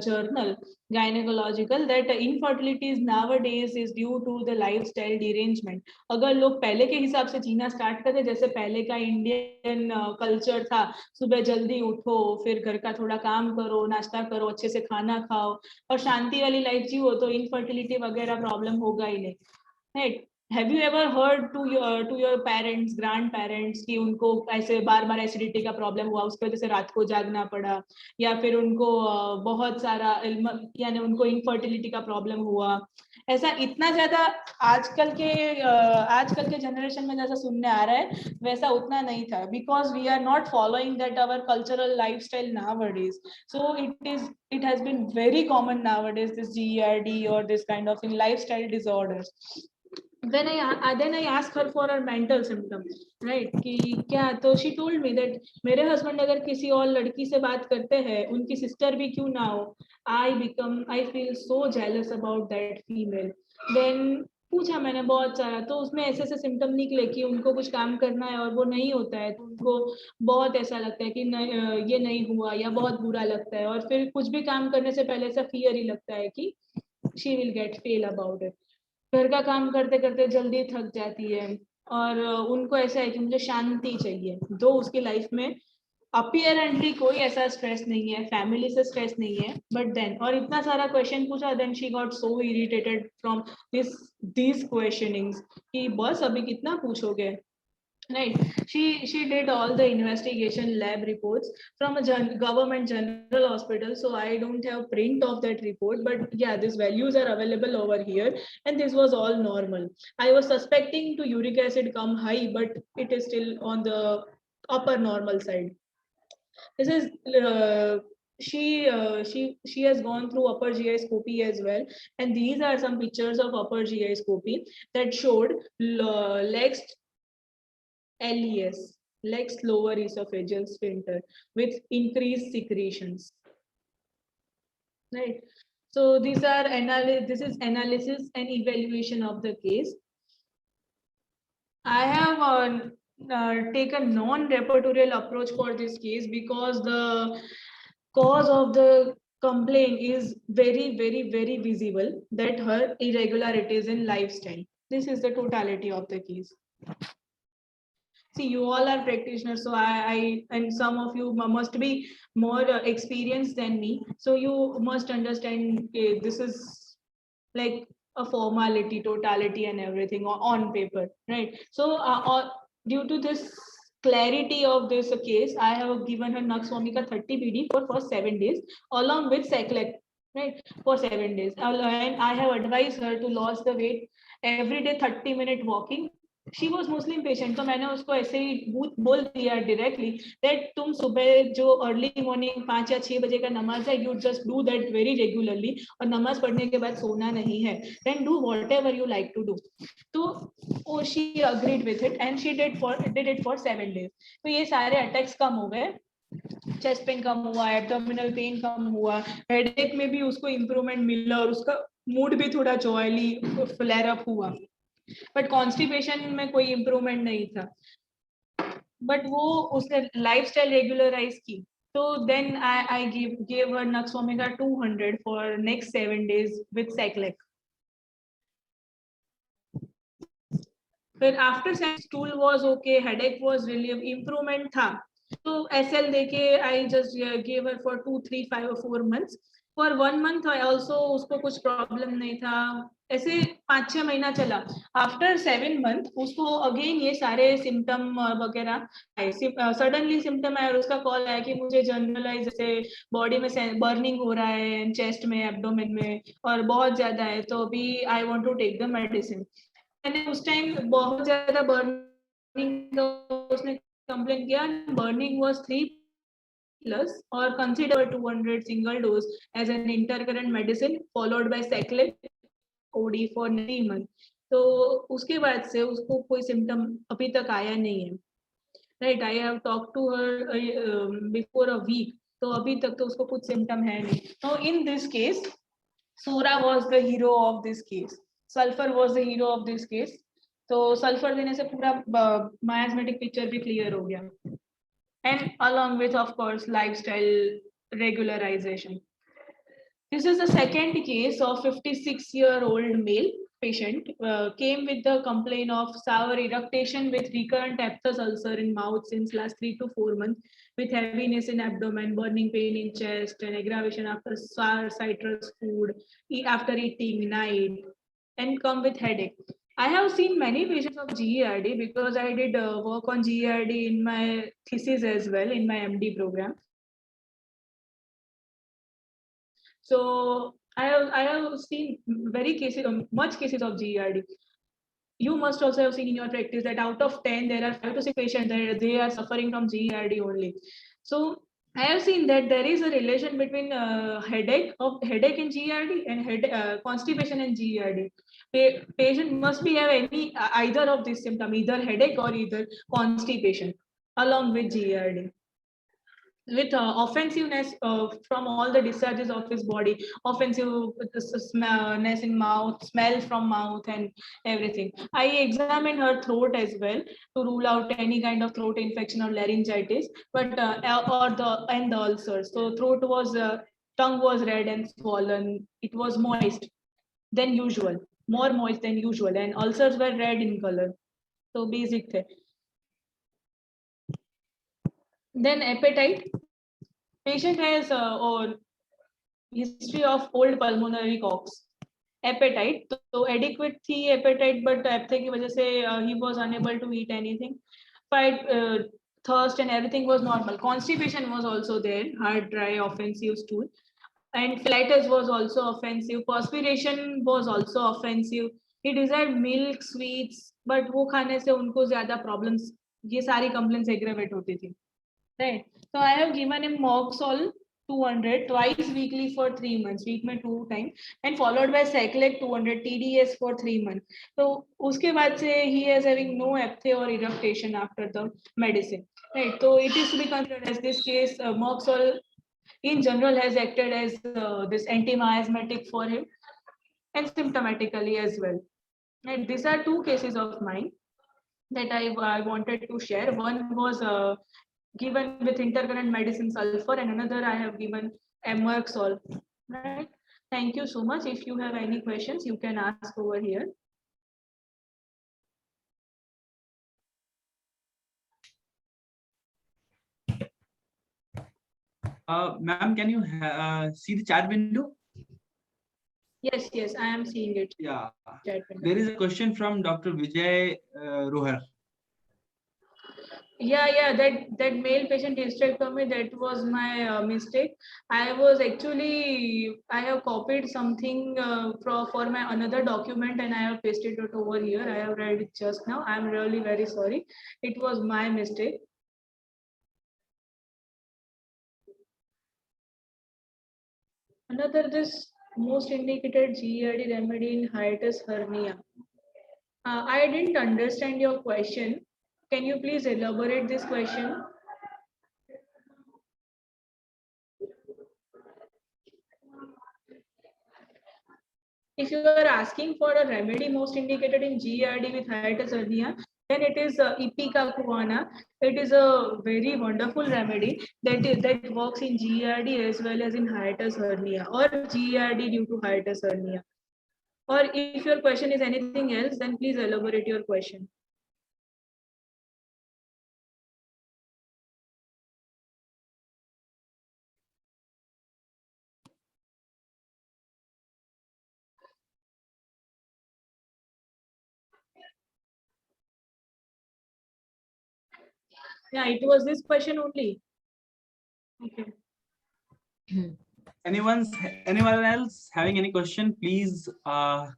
journal, gynecological, that infertility is nowadays is due to the lifestyle derangement. अगर लोग पहले के हिसाब से जीना start करते, जैसे पहले का इंडियन कल्चर था, सुबह जल्दी उठो, फिर घर का थोड़ा काम करो, नाश्ता करो, अच्छे से खाना खाओ और शांति वाली लाइफ जियो, तो इनफर्टिलिटी वगैरह प्रॉब्लम होगा ही नहीं, right? Have you ever heard to your parents, grandparents कि उनको ऐसे बार एसिडिटी का प्रॉब्लम हुआ, उसकी वजह से रात को जागना पड़ा, या फिर उनको बहुत सारा यानी उनको इनफर्टिलिटी का प्रॉब्लम हुआ? ऐसा इतना ज्यादा आजकल के जनरेशन में जैसा सुनने आ रहा है, वैसा उतना नहीं था, because we are not following that our cultural lifestyle nowadays. So it has been very common nowadays, this GERD or this kind of lifestyle disorders. Then I asked her for her mental symptoms, right? कि क्या, तो she told me that मेरे husband अगर किसी और लड़की से बात करते हैं, उनकी sister भी क्यों ना हो, I feel so jealous about that female. Then पूछा मैंने बहुत सारा, तो उसमें ऐसे सिम्टम निकले कि उनको कुछ काम करना है और वो नहीं होता है, तो उनको बहुत ऐसा लगता है कि ये नहीं हुआ, या बहुत बुरा लगता है, और फिर कुछ भी काम करने से पहले ऐसा फियर ही लगता है कि she will get fail about it. घर का काम करते करते जल्दी थक जाती है, और उनको ऐसा है कि मुझे शांति चाहिए. दो उसकी लाइफ में अपीयरेंटली कोई ऐसा स्ट्रेस नहीं है, फैमिली से स्ट्रेस नहीं है, बट देन, और इतना सारा क्वेश्चन पूछा, then she got so irritated from these questionings कि बस अभी कितना पूछोगे, right? She did all the investigation lab reports from a government general hospital, so I don't have print of that report, but yeah, these values are available over here, and this was all normal. I was suspecting to uric acid come high, but it is still on the upper normal side. This is she has gone through upper GI scopy as well, and these are some pictures of upper GI scopy that showed legs LES, legs lower esophageal sphincter, with increased secretions, right? So these are this is analysis and evaluation of the case. I have taken non-repertorial approach for this case because the cause of the complaint is very visible, that her irregularities in lifestyle. This is the totality of the case. See, you all are practitioners, so I and some of you must be more experienced than me, so you must understand this is like a formality, totality and everything on paper, right? So due to this clarity of this case, I have given her Nux Vomica 30 BD for first 7 days along with Seclec, right, for 7 days, and I have advised her to lose the weight every day, 30-minute walking. She was Muslim patient, तो मैंने उसको ऐसे ही बोल दिया directly that तुम सुबह जो early morning 5 या 6 बजे का नमाज है, you just do that very regularly, और नमाज पढ़ने के बाद सोना नहीं है, then do whatever you like to do. तो she agreed with it and she did it for 7 days. तो ये सारे attacks कम हो गए, चेस्ट पेन कम हुआ, एब्डोमिनल पेन कम हुआ, हेडेक में भी उसको इम्प्रूवमेंट मिला, और उसका मूड भी थोड़ा जॉयली फ्लेयर अप हुआ, बट कॉन्स्टिपेशन में कोई इम्प्रूवमेंट नहीं था. but वो उसने lifestyle regularize की. So then I gave her Nux Omega 200 for next 7 days with Cyclic. फिर after stool was okay, headache was relieve, improvement था. तो एसएल देके I just give her for 2 3 5 और 4 months. For 1 month I also उसको कुछ problem नहीं था. ऐसे 5-6 महीना चला. आफ्टर 7 मंथ उसको अगेन ये सारे सिम्टम वगैरह सडनली सिम्टम आया और उसका कॉल आया कि मुझे जनरलाइज जैसे बॉडी में बर्निंग हो रहा है, चेस्ट में, एब्डोमेन में और बहुत ज्यादा है, तो अभी I want to take the medicine. मैंने उस टाइम बहुत ज्यादा बर्निंग उसने कंप्लेन किया. बर्निंग वाज 3 प्लस और consider 200 single dose as an intercurrent medicine followed by cyclic OD for 3 month. तो उसके बाद से उसको कोई सिम्टम अभी तक आया नहीं है. Right, I have talk to her before a week, तो अभी तक तो उसको कुछ सिम्टम है नहीं. तो in this case psora was the hero of this case, sulphur was the hero of this case. तो सल्फर देने से पूरा मायास्मेटिक पिक्चर भी क्लियर हो गया. And along with of course lifestyle regularization. This is the second case of 56-year-old male patient came with the complaint of sour eructation with recurrent aphthous ulcer in mouth since last 3 to 4 months, with heaviness in abdomen, burning pain in chest, and aggravation after sour citrus food, after eating night, and come with headache. I have seen many patients of GERD because I did work on GERD in my thesis as well in my MD program. So I have seen much cases of GERD. You must also have seen in your practice that out of 10, there are 5 to 6 patients that they are suffering from GERD only. So I have seen that there is a relation between headache in GERD and constipation in GERD. Patient must be have any either of these symptoms, either headache or either constipation, along with GERD. With offensiveness from all the discharges of his body, offensiveness in mouth, smell from mouth, and everything. I examined her throat as well to rule out any kind of throat infection or laryngitis, but or the ulcers. So tongue was red and swollen. It was moist than usual, more moist than usual, and ulcers were red in color. So basic thing. Then appetite. Patient has or history of old pulmonary coughs. Appetite, so adequate थी appetite, but apathy की वजह से he was unable to eat anything. Fight, thirst and everything was normal. Constipation was also there, hard, dry, offensive stool, and flatus was also offensive. Perspiration was also offensive. He desired milk, sweets, but वो खाने से उनको ज़्यादा problems, ये सारी complaints aggravate होती थी. Right. So I have given him Moxol 200 twice weekly for 3 months, week में 2 times, and followed by Cyclic 200 TDS for 3 months. So उसके बाद से he is having no apathy or eructation after the medicine. Right. So it is to be considered as this case, Moxol in general has acted as this anti-miasmatic for him and symptomatically as well. Right. These are 2 cases of mine that I wanted to share. One was given with intercurrent medicine sulfur, and another I have given Merxol. Right. Thank you so much. If you have any questions, you can ask over here. Ma'am, can you see the chat window? Yes, I am seeing it. Yeah. Chat window. There is a question from Dr. Vijay Rohar. Yeah, that male patient hysterectomy, that was my mistake. I have copied something for my another document and I have pasted it over here. I have read it just now. I am really very sorry. It was my mistake. Another, this most indicated GERD remedy in hiatus hernia. I didn't understand your question. Can you please elaborate this question? If you are asking for a remedy most indicated in GERD with hiatus hernia, Then it is Ipecacuanha. It is a very wonderful remedy that works in GERD as well as in hiatus hernia or GERD due to hiatus hernia. Or if your question is anything else, then please elaborate your question. Yeah, it was this question only. Okay. Anyone else having any question? Please. I'm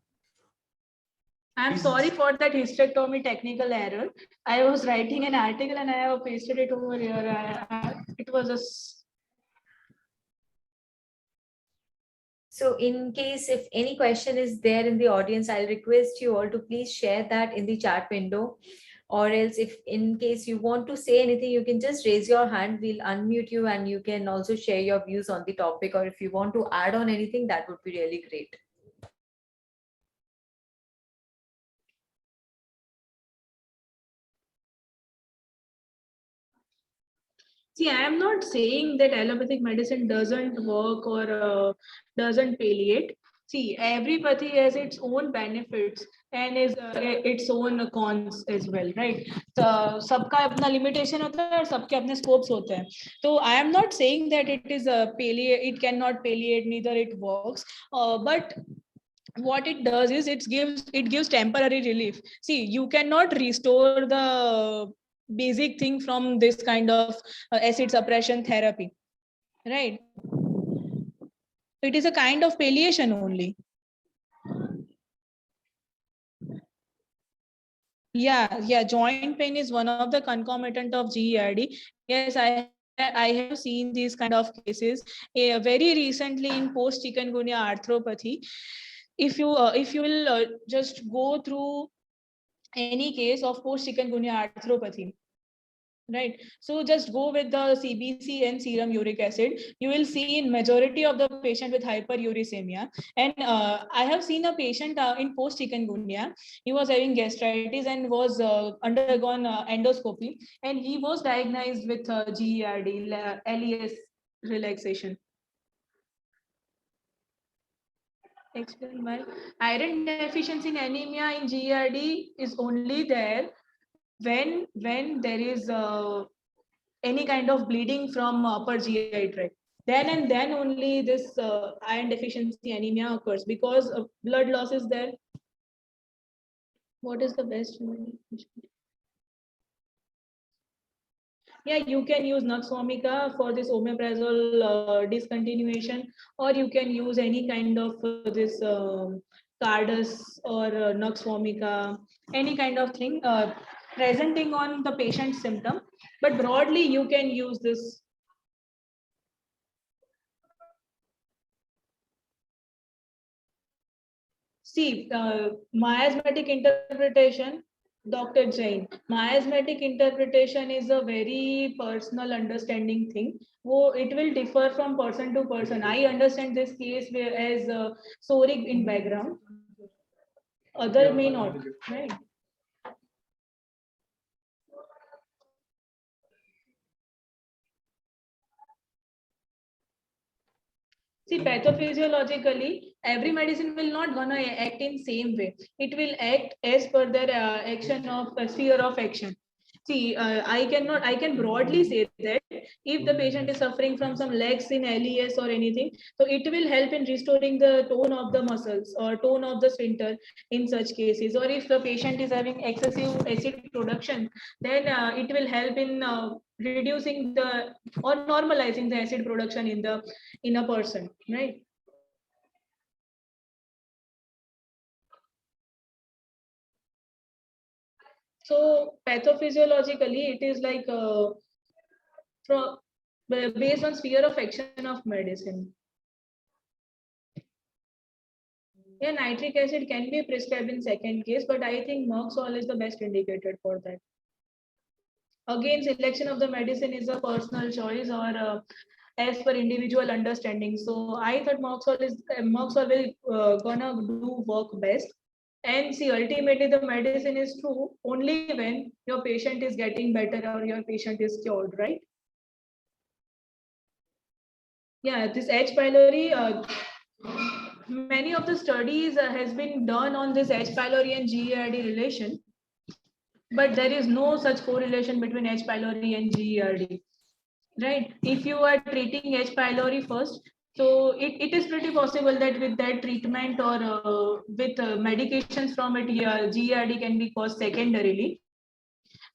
Please. sorry for that hysterectomy technical error. I was writing an article and I have pasted it over here. It was a. So in case if any question is there in the audience, I'll request you all to please share that in the chat window. Or else if in case you want to say anything, you can just raise your hand. We'll unmute you and you can also share your views on the topic. Or if you want to add on anything, that would be really great. See, I am not saying that allopathic medicine doesn't work or doesn't palliate. See, everybody has its own benefits and its own cons as well, right? So सबका अपना limitation होता है और सबके अपने scopes होते हैं. So I am not saying that it is a palliate, it cannot palliate, neither it works, but what it does is it gives temporary relief. See, you cannot restore the basic thing from this kind of acid suppression therapy, right? It is a kind of palliation only. Yeah, joint pain is one of the concomitant of GERD. Yes, I have seen these kind of cases very recently in post chikungunya arthropathy. If you will just go through any case of post chikungunya arthropathy, right? So just go with the CBC and serum uric acid. You will see in majority of the patient with hyperuricemia. And I have seen a patient in post chikungunya. He was having gastritis and was undergone endoscopy, and he was diagnosed with GERD, LES relaxation. Explain why. Iron deficiency in anemia in GERD is only there when there is any kind of bleeding from upper GI tract. Then and then only this iron deficiency anemia occurs because blood loss is there. What is the best? Yeah, you can use Nux vomica for this omeprazole discontinuation, or you can use any kind of this Cardus or Nux vomica, any kind of thing presenting on the patient's symptom. But broadly, you can use this. See, miasmatic interpretation, Dr. Jain, miasmatic interpretation is a very personal understanding thing. It will differ from person to person. I understand this case as psoric in background. Other may not, right? See, pathophysiologically, every medicine will not gonna act in same way. It will act as per their action of sphere of action. See, I can broadly say that if the patient is suffering from some lags in LES or anything, so it will help in restoring the tone of the muscles or tone of the sphincter in such cases. Or if the patient is having excessive acid production, then it will help in reducing the or normalizing the acid production in a person, right? So pathophysiologically, it is like from based on sphere of action of medicine. Yeah, nitric acid can be prescribed in second case, but I think Moxol is the best indicated for that. Again, selection of the medicine is a personal choice or as per individual understanding. So I thought Moxol will gonna do work best. And see, ultimately the medicine is true only when your patient is getting better or your patient is cured, right? Yeah, this H. pylori, many of the studies has been done on this H. pylori and GERD relation, but there is no such correlation between H. pylori and GERD, right? If you are treating H. pylori first, so it is pretty possible that with that treatment or with medications from it, yeah, GERD can be caused secondarily.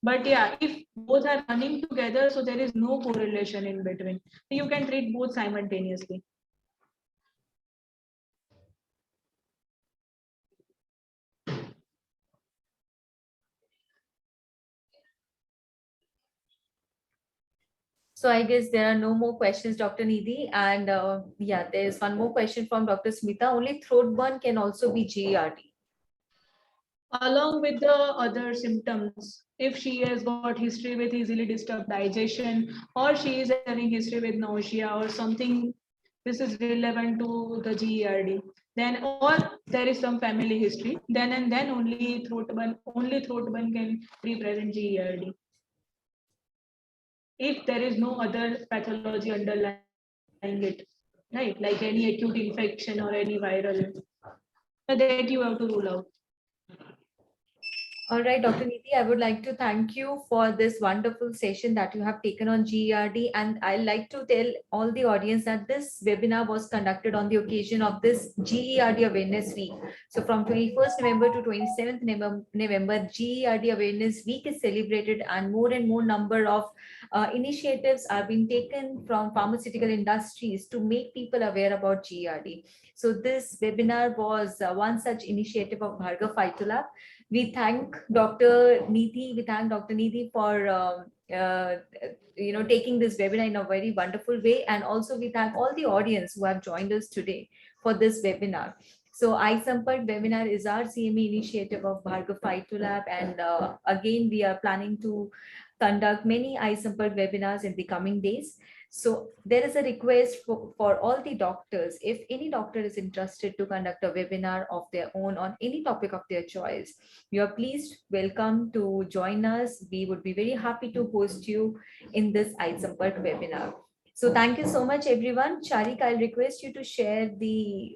But yeah, if both are running together, so there is no correlation in between. You can treat both simultaneously. So I guess there are no more questions, Dr. Nidhi. And yeah, there's one more question from Dr. Smita. Only throat burn can also be GERD. Along with the other symptoms, if she has got history with easily disturbed digestion, or she is having history with nausea or something, this is relevant to the GERD, then, or there is some family history, then and then only throat burn can represent GERD. If there is no other pathology underlying it, right? Like any acute infection or any viral, that you have to rule out. All right, Dr. Nidhi, I would like to thank you for this wonderful session that you have taken on GERD. And I'd like to tell all the audience that this webinar was conducted on the occasion of this GERD Awareness Week. So from 21st November to 27th November, GERD Awareness Week is celebrated, and more number of initiatives are being taken from pharmaceutical industries to make people aware about GERD. So this webinar was one such initiative of Bhargav Phytolab. We thank Dr. Nidhi for taking this webinar in a very wonderful way, and also we thank all the audience who have joined us today for this webinar. So iSampark webinar is our CME initiative of Bhargav Phytolab, and again we are planning to conduct many iSampark webinars in the coming days. So there is a request for all the doctors. If any doctor is interested to conduct a webinar of their own on any topic of their choice, you are pleased welcome to join us. We would be very happy to host you in this iSampark webinar. So thank you so much, everyone. Charik, I'll request you to share the